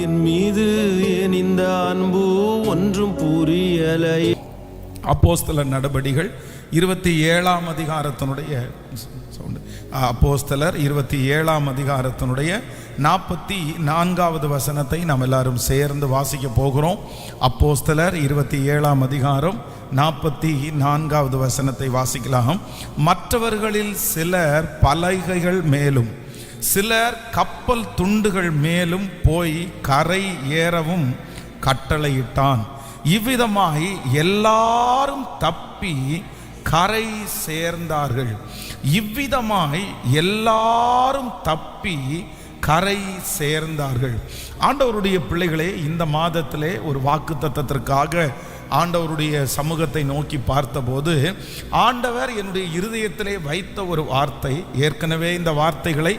என் மீது ஏன் இந்த அன்பு ஒன்றும் புரியலை. அப்போஸ்தலர் நடபடிகள் 27ஆம் அதிகாரத்தினுடைய அப்போஸ்தலர் 27ஆம் அதிகாரத்தினுடைய 44வது வசனத்தை நாம் எல்லாரும் சேர்ந்து வாசிக்க போகிறோம். அப்போஸ்தலர் 27ஆம் அதிகாரம் 44வது வசனத்தை வாசிக்கலாம். மற்றவர்களில் சிலர் பலகைகள் மேலும் சிலர் கப்பல் துண்டுகள் மேலும் போய் கரை ஏறவும் கட்டளையிட்டான். இவ்விதமாய் எல்லாரும் தப்பி கரை சேர்ந்தார்கள். இவ்விதமாய் எல்லாரும் தப்பி கரை சேர்ந்தார்கள். ஆண்டவருடைய பிள்ளைகளே, இந்த மாதத்திலே ஒரு வாக்குத்தத்தத்திற்காக ஆண்டவருடைய சமூகத்தை நோக்கி பார்த்தபோது ஆண்டவர் என்னுடைய இருதயத்திலே வைத்த ஒரு வார்த்தை, ஏற்கனவே இந்த வார்த்தைகளை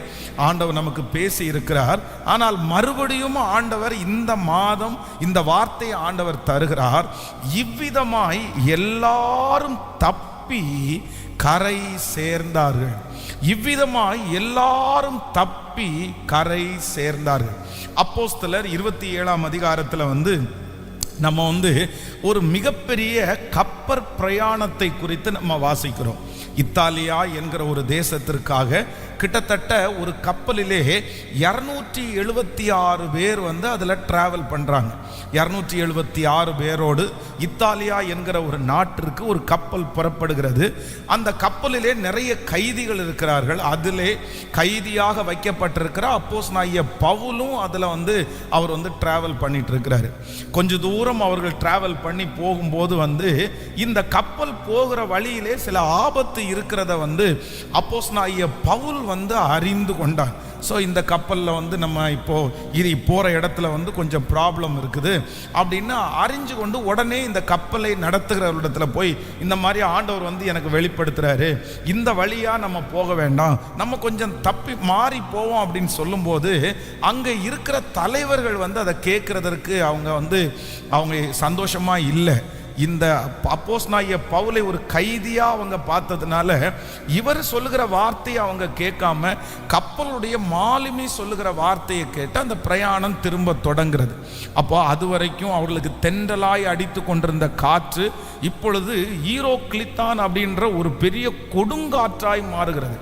ஆண்டவர் நமக்கு பேசி இருக்கிறார். ஆனால் மறுபடியும் ஆண்டவர் இந்த மாதம் இந்த வார்த்தையை ஆண்டவர் தருகிறார். இவ்விதமாய் எல்லாரும் தப்பி கரை சேர்ந்தார்கள். இவ்விதமாய் எல்லாரும் தப்பி கரை சேர்ந்தார்கள். அப்போஸ்தலர் 27ஆம் அதிகாரத்தில் நம்ம ஒரு மிகப்பெரிய கப்பற் பிரயாணத்தை குறித்து நம்ம வாசிக்கிறோம். இத்தாலியா என்கிற ஒரு தேசத்திற்காக கிட்டத்தட்ட ஒரு கப்பலிலே 276 பேர் அதில் டிராவல் பண்ணுறாங்க. 276 பேரோடு இத்தாலியா என்கிற ஒரு நாட்டிற்கு ஒரு கப்பல் புறப்படுகிறது. அந்த கப்பலிலே நிறைய கைதிகள் இருக்கிறார்கள். அதிலே கைதியாக வைக்கப்பட்டிருக்கிற அப்போஸ்தலனாகிய பவுலும் அதில் அவர் டிராவல் பண்ணிட்டு இருக்கிறாரு. கொஞ்ச தூரம் அவர்கள் டிராவல் பண்ணி போகும்போது இந்த கப்பல் போகிற வழியிலே சில ஆபத்து இருக்கிறத அப்போஸ்தலனாகிய பவுல் அறிந்து கொண்டான். ஸோ இந்த கப்பலில் நம்ம இப்போ போகிற இடத்துல கொஞ்சம் ப்ராப்ளம் இருக்குது அப்படின்னு அறிஞ்சு கொண்டு உடனே இந்த கப்பலை நடத்துகிறவரிடத்துல போய் இந்த மாதிரி ஆண்டவர் எனக்கு வெளிப்படுத்துகிறாரு, இந்த வழியாக நம்ம போக வேண்டாம், நம்ம கொஞ்சம் தப்பி மாறி போவோம் அப்படின்னு சொல்லும்போது அங்கே இருக்கிற தலைவர்கள் அதை கேட்குறதற்கு அவங்க சந்தோஷமாக இல்லை. இந்த அப்போஸ்தலனாகிய பவுலை ஒரு கைதியா அவங்க பார்த்ததுனால இவர் சொல்லுகிற வார்த்தையை அவங்க கேட்காம கப்பலுடைய மாலுமி சொல்லுகிற வார்த்தையை கேட்டு அந்த பிரயாணம் திரும்ப தொடங்குறது. அப்போ அது வரைக்கும் அவர்களுக்கு தென்றலாய் அடித்து கொண்டிருந்த காற்று இப்பொழுது ஈரோக்ளித்தான் அப்படின்ற ஒரு பெரிய கொடுங்காற்றாய் மாறுகிறது.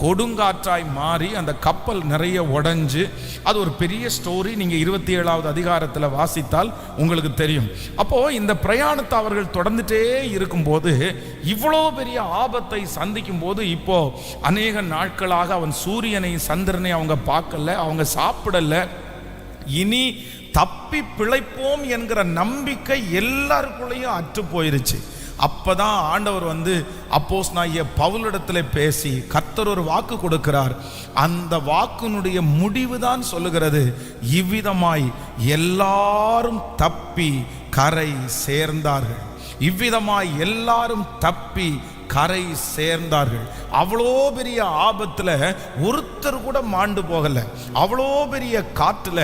கொடுங்காற்றாய் மாறி அந்த கப்பல் நிறைய உடைஞ்சு அது ஒரு பெரிய ஸ்டோரி. நீங்கள் 27ஆவது அதிகாரத்தில் வாசித்தால் உங்களுக்கு தெரியும். அப்போ இந்த பிரயாணத்தை அவர்கள் தொடர்ந்துட்டே இருக்கும்போது இவ்வளோ பெரிய ஆபத்தை சந்திக்கும் போது இப்போ அநேக நாட்களாக அவன் சூரியனை சந்திரனை அவங்க பார்க்கல, அவங்க சாப்பிடல. இனி தப்பி பிழைப்போம் என்கிற நம்பிக்கை எல்லாருக்குள்ளேயும் அற்று போயிருச்சு. அப்பதான் ஆண்டவர் அப்போஸ்தலனாகிய பவுலிடத்தில் பேசி கர்த்தர் ஒரு வாக்கு கொடுக்கிறார். அந்த வாக்கினுடைய முடிவு தான் சொல்லுகிறது, இவ்விதமாய் எல்லாரும் தப்பி கரை சேர்ந்தார்கள். இவ்விதமாய் எல்லாரும் தப்பி கரை சேர்ந்தார்கள். அவ்வளோ பெரிய ஆபத்தில் ஒருத்தர் கூட மாண்டு போகலை. அவ்வளோ பெரிய காற்றுல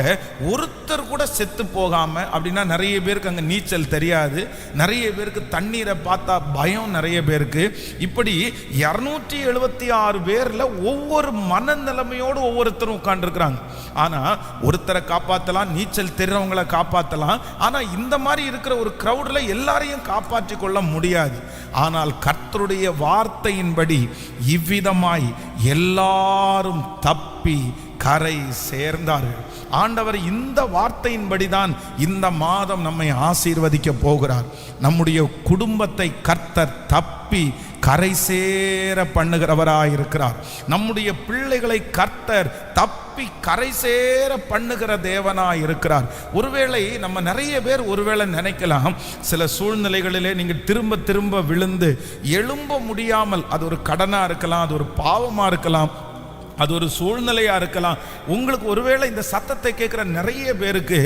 ஒருத்தர் கூட செத்து போகாமல். அப்படின்னா நிறைய பேருக்கு அங்கே நீச்சல் தெரியாது, நிறைய பேருக்கு தண்ணீரை பார்த்தா பயம், நிறைய பேருக்கு இப்படி 276 பேரில் ஒவ்வொரு மனநிலைமையோடு ஒவ்வொருத்தரும் உட்காந்துருக்குறாங்க. ஆனால் ஒருத்தரை காப்பாற்றலாம், நீச்சல் தெரிறவங்களை காப்பாற்றலாம். ஆனால் இந்த மாதிரி இருக்கிற ஒரு க்ரௌடில் எல்லாரையும் காப்பாற்றி கொள்ள முடியாது. ஆனால் கர்த்தருடைய வார்த்தையின்படி இவ்விதமாய் எல்லாரும் தப்பி கரை சேர்ந்தார்கள். ஆண்டவர் இந்த வார்த்தையின்படிதான் இந்த மாதம் நம்மை ஆசீர்வதிக்க போகிறார். நம்முடைய குடும்பத்தை கர்த்தர் தப்பி கரை சேர பண்ணுகிறவராயிருக்கிறார். நம்முடைய பிள்ளைகளை கர்த்தர் தப்பி கரை சேர பண்ணுகிற தேவனாய் இருக்கிறார். ஒருவேளை நம்ம நிறைய பேர் ஒருவேளை நினைக்கலாம், சில சூழ்நிலைகளிலே நீங்கள் திரும்ப திரும்ப விழுந்து எழும்ப முடியாமல், அது ஒரு கடனா இருக்கலாம், அது ஒரு பாவமா இருக்கலாம், அது ஒரு சூழ்நிலையா இருக்கலாம். உங்களுக்கு ஒருவேளை இந்த சத்தத்தை கேட்கிற நிறைய பேருக்கு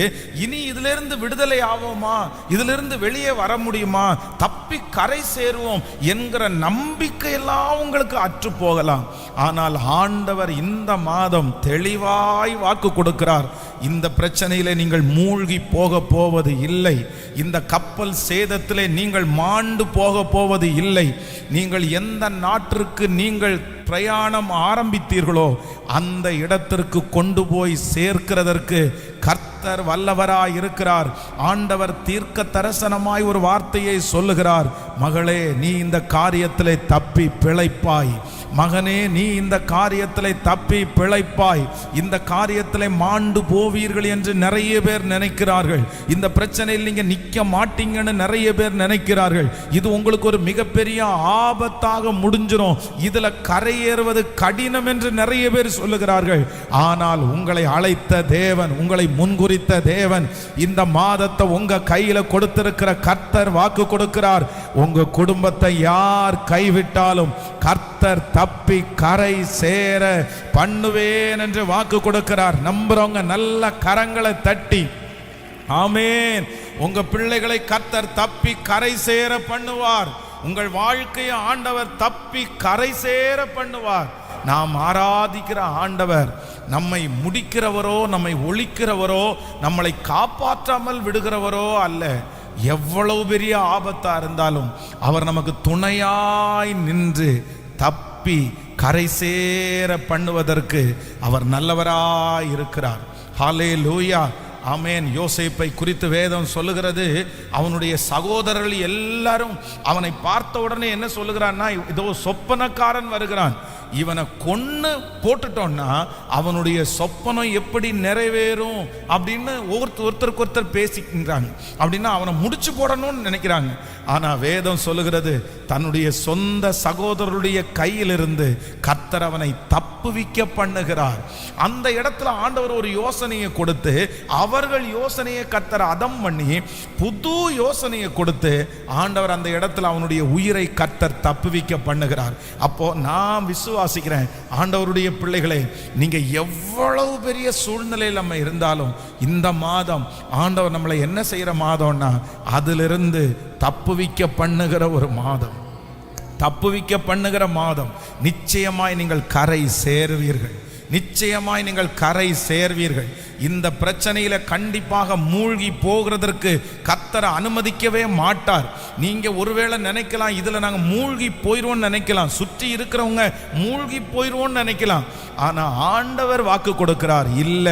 இனி இதிலிருந்து விடுதலை ஆவோமா, இதிலிருந்து வெளியே வர முடியுமா, தப்பி கரை சேருவோம் என்கிற நம்பிக்கையெல்லாம் உங்களுக்கு அற்று போகலாம். ஆனால் ஆண்டவர் இந்த மாதம் தெளிவாய் வாக்கு கொடுக்கிறார், இந்த பிரச்சனையிலே நீங்கள் மூழ்கி போக போவது இல்லை. இந்த கப்பல் சேதத்திலே நீங்கள் மாண்டு போக போவது இல்லை. நீங்கள் எந்த நாட்டிற்கு நீங்கள் பிரயாணம் ஆரம்பித்தீர்களோ அந்த இடத்திற்கு கொண்டு போய் சேர்க்கிறதற்கு கர்த்தர் வல்லவராய் இருக்கிறார். ஆண்டவர் தீர்க்க தரிசனமாய் ஒரு வார்த்தையை சொல்லுகிறார். மகளே, நீ இந்த காரியத்திலே தப்பி பிழைப்பாய். மகனே, நீ இந்த காரியத்திலே தப்பி பிழைப்பாய். இந்த காரியத்திலே மாண்டு போவீர்கள் என்று நிறைய பேர் நினைக்கிறார்கள். இந்த பிரச்சனையில் நீங்க நிற்க மாட்டீங்கன்னு நிறைய பேர் நினைக்கிறார்கள். இது உங்களுக்கு ஒரு மிகப்பெரிய ஆபத்தாக முடிஞ்சிடும், இதுல கரையேறுவது கடினம் என்று நிறைய பேர் சொல்லுகிறார்கள். ஆனால் உங்களை அழைத்த தேவன், உங்களை முன்குறித்த தேவன், இந்த மாதத்தை உங்க கையில கொடுத்திருக்கிற கர்த்தர் வாக்கு கொடுக்கிறார். உங்க குடும்பத்தை யார் கைவிட்டாலும் கர்த்தர் தப்பி கரை சேர பண்ணுவேன் என்று வாக்கு கொடுக்கிறார். நம்புறவங்க நல்ல கரங்களை தட்டி ஆமென். உங்க பிள்ளைகளை கர்த்தர் தப்பி கரை சேர பண்ணுவார். உங்கள் வாழ்க்கையை ஆண்டவர் தப்பி கரை சேர பண்ணுவார். நாம் ஆராதிக்கிற ஆண்டவர் நம்மை முடிக்கிறவரோ, நம்மை ஒழிக்கிறவரோ, நம்மளை காப்பாற்றாமல் விடுகிறவரோ அல்ல. எவ்வளவு பெரிய ஆபத்தா இருந்தாலும் அவர் நமக்கு துணையாய் நின்று தப்பி கரை சேர பண்ணுவதற்கு அவர் நல்லவராய் இருக்கிறார். ஹல்லேலூயா, ஆமென். யோசேப்பை குறித்து வேதம் சொல்லுகிறது, அவனுடைய சகோதரர்கள் எல்லாரும் அவனை பார்த்த உடனே என்ன சொல்லுகிறான்னா, இதோ சொப்பனக்காரன் வருகிறான், இவனை கொன்னு போட்டுட்டோம்னா அவனுடைய சொப்பனம் எப்படி நிறைவேறும் அப்படின்னு ஒருத்தருக்கு ஒருத்தர் பேசிக்கிறாங்க. அப்படின்னா அவனை முடிச்சு போடணும்னு நினைக்கிறாங்க. ஆனா வேதம் சொல்லுகிறது, தன்னுடைய சொந்த சகோதரருடைய கையிலிருந்து கர்த்தர் அவனை தப்புவிக்க பண்ணுகிறார். அந்த இடத்துல ஆண்டவர் ஒரு யோசனையை கொடுத்து, அவர்கள் யோசனையை கர்த்தர் அதம் பண்ணி புது யோசனையை கொடுத்து ஆண்டவர் அந்த இடத்துல அவனுடைய உயிரை கர்த்தர் தப்புவிக்க பண்ணுகிறார். அப்போ நான் விசுவாசிக்கிறேன், ஆண்டவருடைய பிள்ளைகளே, நீங்க எவ்வளவு பெரிய சூழ்நிலையில் நம்ம இருந்தாலும் இந்த மாதம் ஆண்டவர் நம்மளை என்ன செய்யற மாதம்னா, அதிலிருந்து தப்புவிக்க பண்ணுகிற ஒரு மாதம், தப்புவிக்க பண்ணுகிற மாதம். நிச்சயமாய் நீங்கள் கரை சேர்வீர்கள், நிச்சயமாய் நீங்கள் கரை சேர்வீர்கள். இந்த பிரச்சனையில கண்டிப்பாக மூழ்கி போகிறதற்கு கர்த்தர் அனுமதிக்கவே மாட்டார். நீங்க ஒருவேளை நினைக்கலாம், இதுல நாங்க மூழ்கி போயிடுவோம்னு நினைக்கலாம், சுற்றி இருக்கிறவங்க மூழ்கி போயிடுவோம்னு நினைக்கலாம். ஆனா ஆண்டவர் வாக்கு கொடுக்கிறார், இல்ல,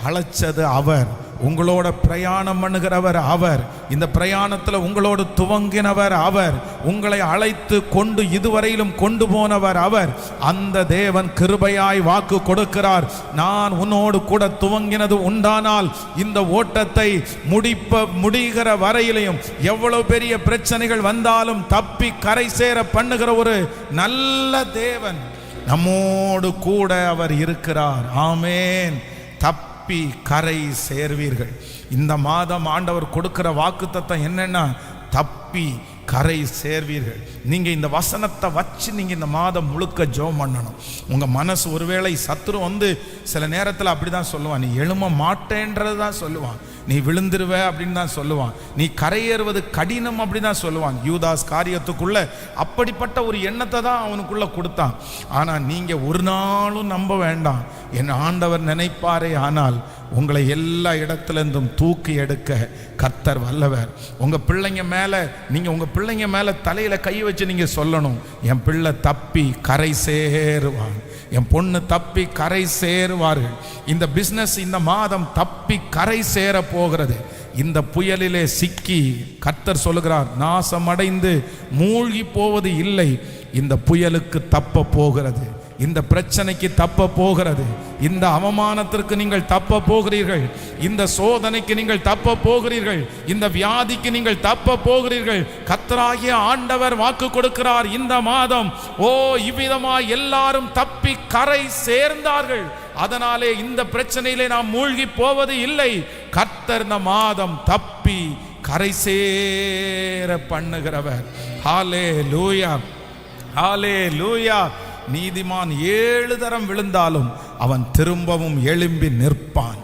அழைச்சது அவர், உங்களோட பிரயாணம் பண்ணுகிறவர் அவர், இந்த பிரயாணத்தில் உங்களோடு துவங்கினவர் அவர், உங்களை அழைத்து கொண்டு இதுவரையிலும் கொண்டு போனவர் அவர். அந்த தேவன் கிருபையாய் வாக்கு கொடுக்கிறார், நான் உன்னோடு கூட துவங்கினது உண்டானால் இந்த ஓட்டத்தை முடிகிற வரையிலையும் எவ்வளவு பெரிய பிரச்சனைகள் வந்தாலும் தப்பி கரை சேர பண்ணுகிற ஒரு நல்ல தேவன் நம்மோடு கூட அவர் இருக்கிறார். ஆமென். தப்பி கரை சேர்வீர்கள். இந்த மாதம் ஆண்டவர் கொடுக்கிற வாக்குத்தத்தம் என்னன்னா, தப்பி கரை சேர்வீர்கள். நீங்க இந்த வசனத்தை வச்சு நீங்க இந்த மாதம் முழுக்க ஜெபம் பண்ணணும். உங்க மனசு, ஒருவேளை சத்துரு வந்து சில நேரத்தில் அப்படிதான் சொல்லுவான், நீ எழும்ப மாட்டேன்றது தான் சொல்லுவான், நீ விழுந்துருவ அப்படின்னு தான் சொல்லுவான், நீ கரையேறுவது கடினம் அப்படின்னு தான் சொல்லுவான். யூதாஸ் காரியத்துக்குள்ள அப்படிப்பட்ட ஒரு எண்ணத்தை தான் அவனுக்குள்ள கொடுத்தான். ஆனா நீங்க ஒரு நாளும் நம்ப வேண்டாம், என் ஆண்டவர் நினைப்பாரே ஆனால் உங்களை எல்லா இடத்திலிருந்தும் தூக்கி எடுக்க கர்த்தர் வல்லவர். உங்க பிள்ளைங்க மேல, நீங்க உங்க பிள்ளைங்க மேல தலையில கை வச்சு நீங்க சொல்லணும், என் பிள்ளை தப்பி கரை சேருவான், என் பொண்ணு தப்பி கரை சேருவார்கள். இந்த பிசினஸ் இந்த மாதம் தப்பி கரை சேர போகிறது. இந்த புயலிலே சிக்கி கர்த்தர் சொல்லுகிறார், நாசமடைந்து மூழ்கி போவது இல்லை, இந்த புயலுக்கு தப்ப போகிறது, இந்த பிரச்சனைக்கு தப்ப போகிறது, இந்த அவமானத்திற்கு நீங்கள் தப்ப போகிறீர்கள், இந்த சோதனைக்கு நீங்கள் தப்ப போகிறீர்கள், இந்த வியாதிக்கு நீங்கள் தப்ப போகிறீர்கள். கர்த்தராகிய ஆண்டவர் வாக்கு கொடுக்கிறார், இந்த மாதம் இவ்விதமாய் எல்லாரும் தப்பி கரை சேர்ந்தார்கள், அதனாலே இந்த பிரச்சனையிலே நாம் மூழ்கி போவது இல்லை. கர்த்தர் இந்த மாதம் தப்பி கரை சேர பண்ணுகிறவர். ஹல்லேலூயா, ஹல்லேலூயா. நீதிமான் 7 தரம் விழுந்தாலும் அவன் திரும்பவும் எழும்பி நிற்பான்.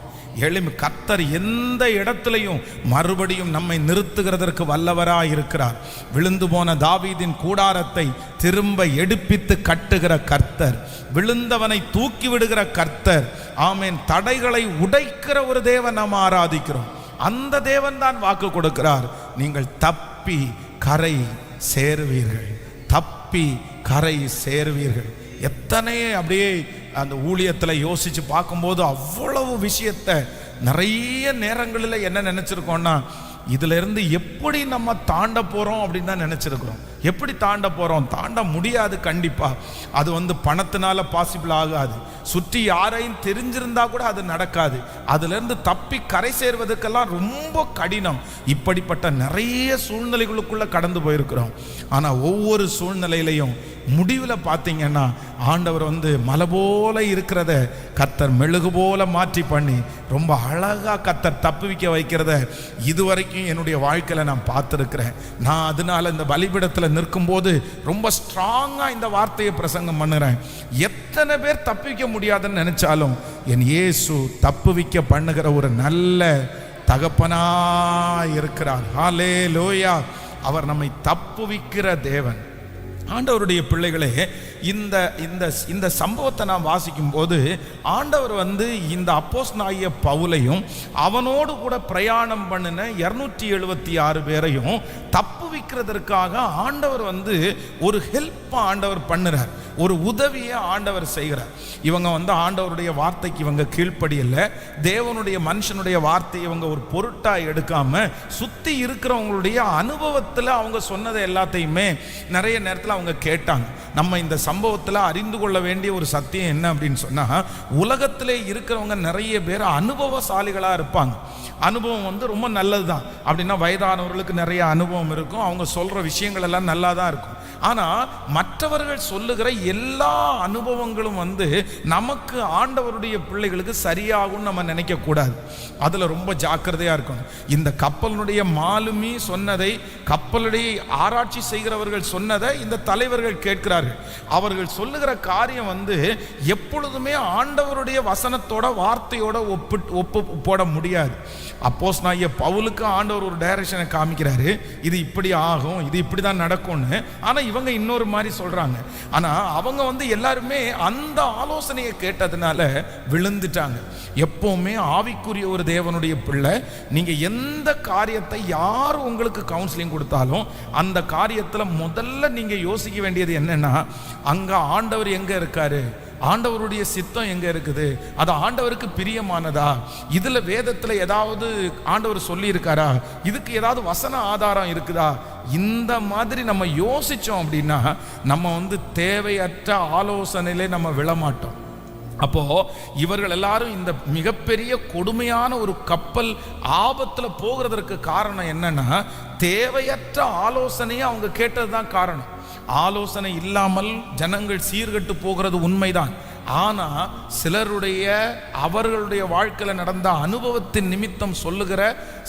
கர்த்தர் எந்த இடத்திலையும் மறுபடியும் நம்மை நிறுத்துகிறதற்கு வல்லவராய் இருக்கிறார். விழுந்து போன தாவீதின் கூடாரத்தை திரும்ப எடுப்பித்து கட்டுகிற கர்த்தர், விழுந்தவனை தூக்கி விடுகிற கர்த்தர். ஆமென். தடைகளை உடைக்கிற ஒரு தேவன் நாம் ஆராதிக்கிறோம். அந்த தேவன் தான் வாக்கு கொடுக்கிறார், நீங்கள் தப்பி கரை சேருவீர்கள், தப்பி கரை சேருவீர்கள். எத்தனை அப்படியே அந்த ஊழியத்தில் யோசிச்சு பார்க்கும்போது அவ்வளவு விஷயத்தை நிறைய நேரங்களில் என்ன நினைச்சிருக்கோம்னா, இதுல இருந்து எப்படி நம்ம தாண்ட போறோம் அப்படின்னு தான் நினைச்சிருக்கிறோம். எப்படி தாண்ட போறோம்? தாண்ட முடியாது கண்டிப்பா. அது பணத்தினால பாசிபிள் ஆகாது. சுற்றி யாரையும் தெரிஞ்சிருந்தா கூட அது நடக்காது. அதுல இருந்து தப்பி கரை சேர்வதற்கெல்லாம் ரொம்ப கடினம். இப்படிப்பட்ட நிறைய சூழ்நிலைகளுக்குள்ள கடந்து போயிருக்கிறோம். ஆனா ஒவ்வொரு சூழ்நிலையிலையும் முடிவில் பார்த்தீங்கன்னா ஆண்டவர் மலை போல இருக்கிறத கர்த்தர் மெழுகு போல மாற்றி பண்ணி ரொம்ப அழகா கர்த்தர் தப்புவிக்க வைக்கிறத இதுவரைக்கும் என்னுடைய வாழ்க்கையில நான் பார்த்துருக்கிறேன். நான் அதனால இந்த பலிபீடத்தில் நிற்கும்போது ரொம்ப ஸ்ட்ராங்கா இந்த வார்த்தையை பிரசங்கம் பண்ணுறேன். எத்தனை பேர் தப்பிக்க முடியாதுன்னு நினைச்சாலும் என் இயேசு தப்புவிக்க பண்ணுகிற ஒரு நல்ல தகப்பனா இருக்கிறார். ஹல்லேலூயா. அவர் நம்மை தப்புவிக்கிற தேவன். ஆண்டவருடைய பிள்ளைகளே, இந்த இந்த இந்த சம்பவத்தை நான் வாசிக்கும் போது ஆண்டவர் இந்த அப்போஸ்தலனாகிய பவுலையும் அவனோடு கூட பிரயாணம் பண்ணின 276 பேரையும் தப்புவிக்கிறதற்காக ஆண்டவர் ஒரு ஹெல்ப் ஆண்டவர் பண்ணுறார், ஒரு உதவியை ஆண்டவர் செய்கிறார். இவங்க ஆண்டவருடைய வார்த்தைக்கு இவங்க கீழ்ப்படியல, தேவனுடைய மனுஷனுடைய வார்த்தையை இவங்க ஒரு பொருட்டா எடுக்காம சுத்தி இருக்கிறவங்களுடைய அனுபவத்தில் அவங்க சொன்னதை எல்லாத்தையுமே நிறைய நேரத்தில் அவங்க கேட்டாங்க. நம்ம இந்த சம்பவத்தில் அறிந்து கொள்ள வேண்டிய ஒரு சத்தியம் என்ன அப்படின்னு சொன்னா, உலகத்திலே இருக்கிறவங்க நிறைய பேர் அனுபவசாலிகளா இருப்பாங்க. அனுபவம் ரொம்ப நல்லது தான். அப்படின்னா வயதானவர்களுக்கு நிறைய அனுபவம் இருக்கும், அவங்க சொல்ற விஷயங்கள் எல்லாம் நல்லா தான் இருக்கும். ஆனா மற்றவர்கள் சொல்லுகிற எல்லா அனுபவங்களும் நமக்கு ஆண்டவருடைய பிள்ளைகளுக்கு சரியாகும் நம்ம நினைக்க கூடாது. அதுல ரொம்ப ஜாக்கிரதையா இருக்கணும். இந்த கப்பலுடைய மாலுமி சொன்னதை, கப்பலுடைய ஆராய்ச்சி செய்கிறவர்கள் சொன்னதை இந்த தலைவர்கள் கேட்கிறார்கள். அவர்கள் சொல்லுகிற காரியம் எப்பொழுதுமே ஆண்டவருடைய வசனத்தோட வார்த்தையோட ஒப்பு போட முடியாது. அப்போஸ்தலனாகிய பவுலுக்கு ஆண்டவர் ஒரு டைரக்ஷனை காமிக்கிறாரு, இது இப்படி ஆகும், இது இப்படி தான் நடக்கும்னு. ஆனா இவங்க இன்னொரு மாதிரி சொல்றாங்க. ஆனா அவங்க எல்லாருமே அந்த ஆலோசனையை கேட்டதுனால விழுந்துட்டாங்க. எப்பவுமே ஆவிக்குரிய ஒரு தேவனுடைய பிள்ளை, நீங்க எந்த காரியத்தை யார் உங்களுக்கு கவுன்சிலிங் கொடுத்தாலும் அந்த காரியத்துல முதல்ல நீங்க யோசிக்க வேண்டியது என்னன்னா, அங்க ஆண்டவர் எங்க இருக்காரு, ஆண்டவருடைய சித்தம் எங்க இருக்குது, அது ஆண்டவருக்கு பிரியமானதா, இதுல வேதத்துல ஏதாவது ஆண்டவர் சொல்லி இருக்காரா, இதுக்கு ஏதாவது வசன ஆதாரம் இருக்குதா, இந்த மாதிரி நம்ம யோசிச்சோம் அப்படின்னா நம்ம தேவையற்ற ஆலோசனையிலே நம்ம விழமாட்டோம். அப்போ இவர்கள் எல்லாரும் இந்த மிகப்பெரிய கொடுமையான ஒரு கப்பல் ஆபத்துல போகிறதற்கு காரணம் என்னன்னா, தேவையற்ற ஆலோசனையை அவங்க கேட்டதுதான் காரணம். ஆலோசனை இல்லாமல் ஜனங்கள் சீர்கட்டு போகிறது உண்மைதான். ஆனா சிலருடைய அவர்களுடைய வாழ்க்கையில நடந்த அனுபவத்தின் நிமித்தம் சொல்லுகிற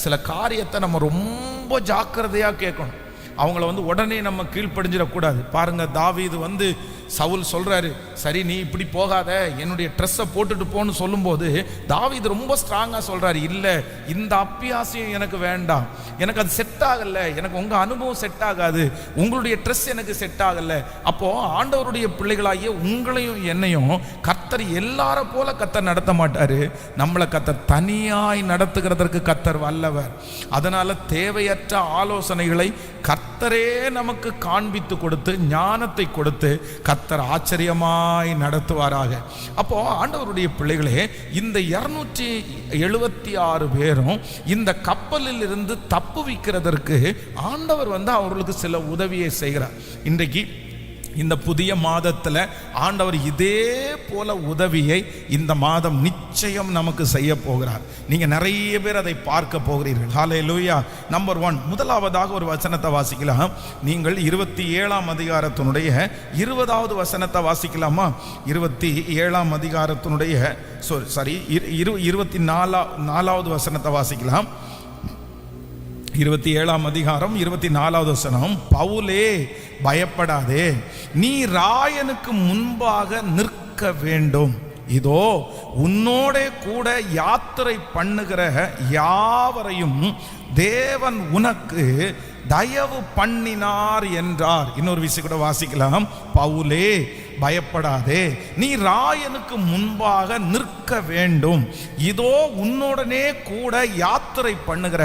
சில காரியத்தை நம்ம ரொம்ப ஜாக்கிரதையா கேட்கணும். அவங்கள உடனே நம்ம கீழ்ப்படிஞ்சிடக்கூடாது. பாருங்க, தாவீது சவுல் சொல்றாரு, சரி நீ இப்படி போகாத, என்னுடைய ட்ரெஸ்ஸை போட்டுட்டு போன்னு சொல்லும்போது தாவீது ரொம்ப ஸ்ட்ராங்கா சொல்றாரு, இல்ல இந்த அப்பியாசியம் எனக்கு வேண்டாம், எனக்கு அது செட் ஆகல, எனக்கு உங்க அனுபவம் செட் ஆகாது, உங்களுடைய ட்ரெஸ் எனக்கு செட் ஆகல. அப்போ ஆண்டவருடைய பிள்ளைகளாகிய உங்களையும் என்னையும் கர்த்தர் எல்லார போல கர்த்தர் நடத்த மாட்டாரு. நம்மளை கர்த்தர் தனியாய் நடத்துகிறதற்கு கர்த்தர் வல்லவர். அதனால தேவையற்ற ஆலோசனைகளை கர்த்தரே நமக்கு காண்பித்து கொடுத்து ஞானத்தை கொடுத்து கர்த்தர் ஆச்சரியமாய் நடத்துவாராக. அப்போ ஆண்டவருடைய பிள்ளைகளே, இந்த 276 பேரும் இந்த கப்பலில் இருந்து தப்புவிக்கிறதற்கு ஆண்டவர் அவர்களுக்கு சில உதவியை செய்கிறார். இன்றைக்கு இந்த புதிய மாதத்தில் ஆண்டவர் இதே போல உதவியை இந்த மாதம் நிச்சயம் நமக்கு செய்ய போகிறார். நீங்க நிறைய பேர் அதை பார்க்க போகிறீர்கள். ஹல்லேலூயா. நம்பர் 1, முதலாவதாக ஒரு வசனத்தை வாசிக்கலாம். நீங்கள் 27ஆம் அதிகாரத்தினுடைய 20வது வசனத்தை வாசிக்கலாமா? 27ஆம் அதிகாரத்தினுடைய 24வது வசனத்தை வாசிக்கலாம். 27ஆம் அதிகாரம் 24வது வசனம், பவுலே பயப்படாதே, நீ ராயனுக்கு முன்பாக நிற்க வேண்டும். இதோ உன்னோட கூட யாத்திரை பண்ணுகிற யாவரையும் தேவன் உனக்கு தயவு பண்ணினார் என்றார். இன்னொரு விஷயம் கூட வாசிக்கலாம். பவுலே பயப்படாதே, நீ ராயனுக்கு முன்பாக நிற்க வேண்டும். இதோ உன்னுடனே கூட யாத்திரை பண்ணுகிற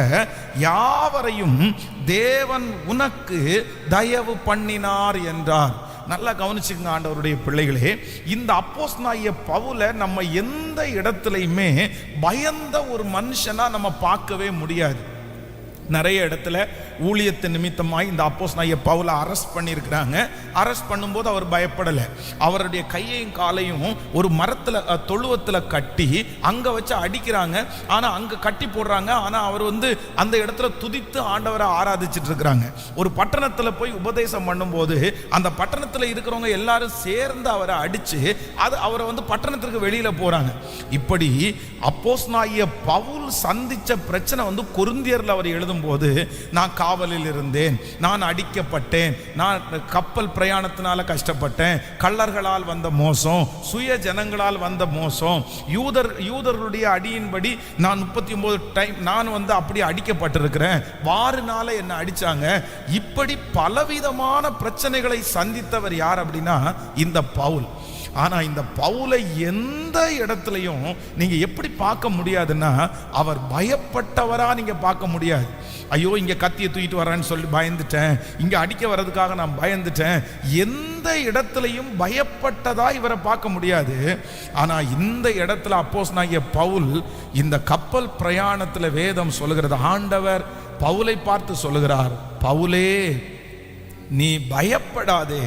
யாவரையும் தேவன் உனக்கு தயவு பண்ணினார் என்றார். நல்லா கவனிச்சுங்க ஆண்டவருடைய பிள்ளைகளே, இந்த அப்போஸ்தலனாகிய பவுலை நம்ம எந்த இடத்துலையுமே பயந்த ஒரு மனுஷனா நம்ம பார்க்கவே முடியாது. நிறைய இடத்துல ஊழியத்தின் நிமித்தமாய் இந்த அப்போஸ்தலனாகிய பவுலை அரெஸ்ட் பண்ணியிருக்கிறாங்க. அரெஸ்ட் பண்ணும்போது அவர் பயப்படலை. அவருடைய கையையும் காலையும் ஒரு மரத்தில் தொழுவத்தில் கட்டி அங்கே வச்சு அடிக்கிறாங்க. ஆனால் அங்கே கட்டி போடுறாங்க. ஆனால் அவர் அந்த இடத்துல துதித்து ஆண்டவரை ஆராதிச்சுட்டு இருக்கிறாங்க. ஒரு பட்டணத்தில் போய் உபதேசம் பண்ணும்போது அந்த பட்டணத்தில் இருக்கிறவங்க எல்லாரும் சேர்ந்து அவரை அடித்து அவரை பட்டணத்திற்கு வெளியில் போகிறாங்க. இப்படி அப்போஸ்தலனாகிய பவுல் சந்தித்த பிரச்சனை கொரிந்தியரில் அவர் எழுதும் போது, நான் காவலில் இருந்தேன், நான் அடிக்கப்பட்டேன், நான் கப்பல் பிரயாணத்தினால கஷ்டப்பட்டேன், கள்ளர்களால் வந்த மோசம், சுய ஜனங்களால் வந்த மோசம், யூதர்களுடைய அடியின்படி நான் 39 டைம் நான் அப்படி அடிக்கப்பட்டிருக்கிறேன், வாருனால என்ன அடிச்சாங்க. இப்படி பலவிதமான பிரச்சனைகளை சந்தித்தவர் யார் அப்படின்னா இந்த பவுல். ஆனா இந்த பவுலை எந்த இடத்துலையும் நீங்க எப்படி பார்க்க முடியாதுன்னா, அவர் பயப்பட்டவரா நீங்க பார்க்க முடியாது. ஐயோ இங்க கத்தியை தூக்கிட்டு வர்றேன்னு சொல்லி பயந்துட்டேன், இங்க அடிக்க வர்றதுக்காக நான் பயந்துட்டேன், எந்த இடத்துலையும் பயப்பட்டதா இவரை பார்க்க முடியாது. ஆனா இந்த இடத்துல அப்போஸ்தலனாகிய பவுல் இந்த கப்பல் பிரயாணத்துல வேதம் சொல்லுகிறது, ஆண்டவர் பவுலை பார்த்து சொல்லுகிறார், பவுலே நீ பயப்படாதே,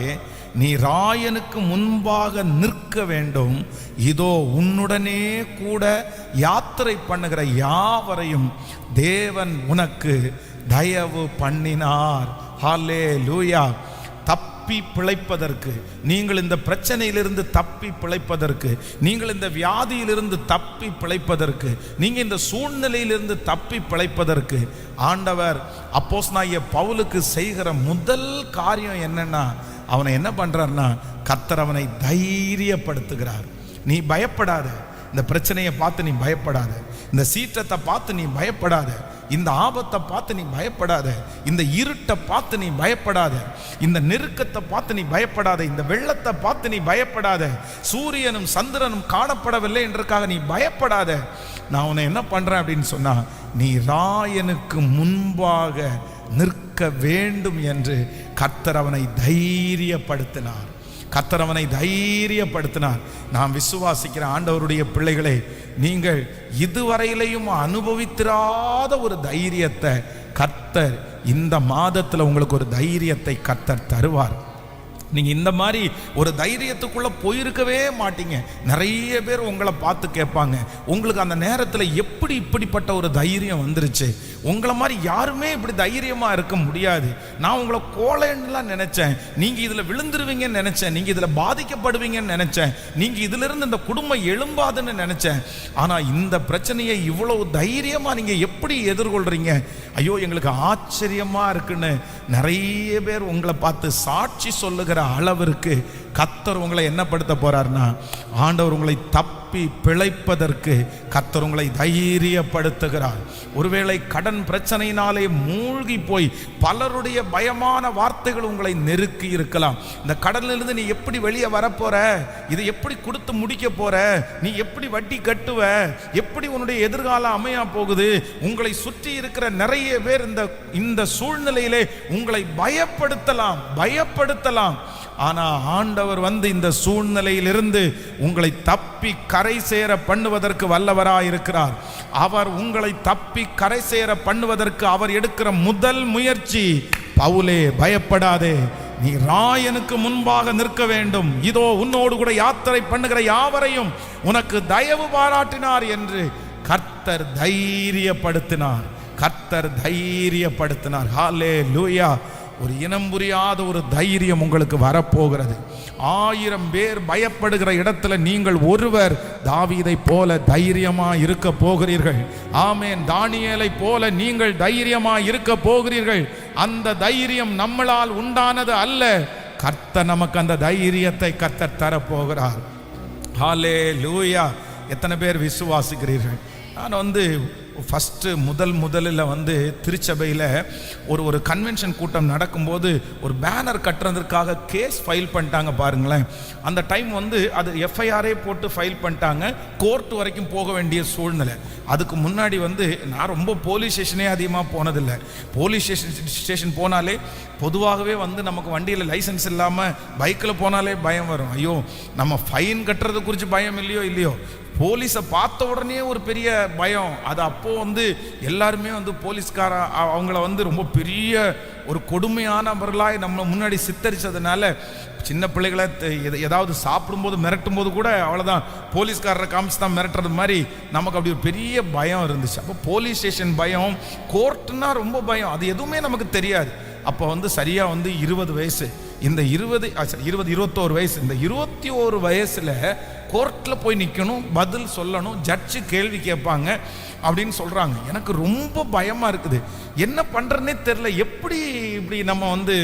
நீ ராயனுக்கு முன்பாக நிற்க வேண்டும். இதோ உன்னுடனே கூட யாத்திரை பண்ணுகிற யாவரையும் தேவன் உனக்கு தயவு பண்ணினார். ஹல்லேலூயா. தப்பி பிழைப்பதற்கு, நீங்கள் இந்த பிரச்சனையிலிருந்து தப்பி பிழைப்பதற்கு, நீங்கள் இந்த வியாதியிலிருந்து தப்பி பிழைப்பதற்கு, நீங்கள் இந்த சூழ்நிலையிலிருந்து தப்பி பிழைப்பதற்கு ஆண்டவர் அப்போஸ்தலனாகிய பவுலுக்கு செய்கிற முதல் காரியம் என்னன்னா, அவனை என்ன பண்றார்னா, கர்த்தர் அவனை தைரியப்படுத்துகிறார். நீ பயப்படாத, இந்த பிரச்சனையை பார்த்து நீ பயப்படாத, இந்த சீற்றத்தை பார்த்து நீ பயப்படாத, இந்த ஆபத்தை பார்த்து நீ பயப்படாத, இந்த இருட்டை பார்த்து நீ பயப்படாத, இந்த நெருக்கத்தை பார்த்து நீ பயப்படாத, இந்த வெள்ளத்தை பார்த்து நீ பயப்படாத, சூரியனும் சந்திரனும் காணப்படவில்லை என்றதுக்காக நீ பயப்படாத. நான் உன்னை என்ன பண்றேன் அப்படின்னு சொன்னா, நீ ராயனுக்கு முன்பாக நிற்க வேண்டும் என்று கர்த்தர் அவனை தைரியப்படுத்தினார். கர்த்தர் அவனை தைரியப்படுத்தினார். நாம் விசுவாசிக்கிற ஆண்டவருடைய பிள்ளைகளே, நீங்கள் இதுவரையிலையும் அனுபவித்திராத ஒரு தைரியத்தை கர்த்தர் இந்த மாதத்தில் உங்களுக்கு ஒரு தைரியத்தை கர்த்தர் தருவார். நீங்கள் இந்த மாதிரி ஒரு தைரியத்துக்குள்ளே போயிருக்கவே மாட்டீங்க. நிறைய பேர் உங்களை பார்த்து கேட்பாங்க, உங்களுக்கு அந்த நேரத்தில் எப்படி இப்படிப்பட்ட ஒரு தைரியம் வந்துருச்சு? உங்களை மாதிரி யாருமே இப்படி தைரியமாக இருக்க முடியாது. நான் உங்களை கோலைன்னுலாம் நினச்சேன், நீங்கள் இதில் விழுந்துருவீங்கன்னு நினச்சேன், நீங்கள் இதில் பாதிக்கப்படுவீங்கன்னு நினச்சேன், நீங்கள் இதிலிருந்து இந்த குடும்பம் எழும்பாதுன்னு நினச்சேன். ஆனால் இந்த பிரச்சனையை இவ்வளவு தைரியமாக நீங்கள் எப்படி எதிர்கொள்கிறீங்க? ஐயோ எங்களுக்கு ஆச்சரியமாக இருக்குன்னு நிறைய பேர் உங்களை பார்த்து சாட்சி சொல்லுகிற அளவிற்கு கர்த்தர் உங்களை என்ன படுத்த போறார்னா, ஆண்டவர் உங்களை தப்பி பிழைப்பதற்கு கர்த்தர் உங்களை தைரியப்படுத்துகிறார். ஒருவேளை கடன் பிரச்சனையினாலே மூழ்கி போய் பலருடைய பயமான வார்த்தைகள் உங்களை நெருக்கி இருக்கலாம். இந்த கடனிலிருந்து நீ எப்படி வெளியே வரப்போற, இதை எப்படி கொடுத்து முடிக்க போற, நீ எப்படி வட்டி கட்டுவ, எப்படி உன்னுடைய எதிர்காலம் அமையா போகுது, உங்களை சுற்றி இருக்கிற நிறைய பேர் இந்த சூழ்நிலையிலே உங்களை பயப்படுத்தலாம். ஆனா ஆண்டவர் இந்த சூழ்நிலையிலிருந்து உங்களை தப்பி கரை சேர பண்ணுவதற்கு வல்லவராயிருக்கிறார். அவர் உங்களை தப்பி கரை சேர பண்ணுவதற்கு அவர் எடுக்கிற முதல் முயற்சி, பவுலே பயப்படாதே, நீ ராயனுக்கு முன்பாக நிற்க வேண்டும். இதோ உன்னோடு கூட யாத்திரை பண்ணுகிற யாவரையும் உனக்கு தயவு பாராட்டினார் என்று கர்த்தர் தைரியப்படுத்தினார். ஹல்லேலூயா. ஒரு இனம் புரியாத ஒரு தைரியம் உங்களுக்கு வரப்போகிறது. 1000 பேர் பயப்படுகிற இடத்துல நீங்கள் ஒருவர் தாவீதை போல தைரியமா இருக்க போகிறீர்கள். ஆமென். தானியேலை போல நீங்கள் தைரியமா இருக்க போகிறீர்கள். அந்த தைரியம் நம்மளால் உண்டானது அல்ல, கர்த்தர் நமக்கு அந்த தைரியத்தை கர்த்தர் தரப்போகிறார். ஹல்லேலூயா. எத்தனை பேர் விசுவாசிக்கிறீர்கள்? நான் வந்து ஃபஸ்ட்டு முதலில் வந்து திருச்சபையில் ஒரு கன்வென்ஷன் கூட்டம் நடக்கும்போது ஒரு பேனர் கட்டுறதுக்காக கேஸ் ஃபைல் பண்ணிட்டாங்க பாருங்களேன். அந்த டைம் வந்து அது எஃப்ஐஆரே போட்டு ஃபைல் பண்ணிட்டாங்க. கோர்ட் வரைக்கும் போக வேண்டிய சூழ்நிலை. அதுக்கு முன்னாடி வந்து நான் ரொம்ப போலீஸ் ஸ்டேஷனே அதிகமாக போனதில்லை. போலீஸ் ஸ்டேஷன் போனாலே பொதுவாகவே வந்து நமக்கு வண்டியில் லைசன்ஸ் இல்லாமல் பைக்கில் போனாலே பயம் வரும். ஐயோ நம்ம ஃபைன் கட்டுறது குறித்து பயம் இல்லையோ போலீஸை பார்த்த உடனே ஒரு பெரிய பயம். அது அப்போது வந்து எல்லாருமே வந்து போலீஸ்கார அவங்கள வந்து ரொம்ப பெரிய ஒரு கொடுமையானவர்களாக நம்ம முன்னாடி சித்தரித்ததுனால சின்ன பிள்ளைகளை ஏதாவது சாப்பிடும்போது மிரட்டும் போது கூட அவ்வளோதான், போலீஸ்காரரை காமிச்சு தான் மிரட்டுறது மாதிரி நமக்கு அப்படி ஒரு பெரிய பயம் இருந்துச்சு. அப்போ போலீஸ் ஸ்டேஷன் பயம், கோர்ட்டுன்னா ரொம்ப பயம். அது எதுவுமே நமக்கு தெரியாது. அப்போ வந்து சரியாக வந்து 20 வயசு, இந்த 21 வயசு, இந்த 21 வயசில் கோர்ட்டில் போய் நிற்கணும், பதில் சொல்லணும், ஜட்ஜு கேள்வி கேட்பாங்க அப்படின்னு சொல்கிறாங்க. எனக்கு ரொம்ப பயமாக இருக்குது. என்ன பண்ணுறதுனே தெரில. எப்படி இப்படி நம்ம வந்து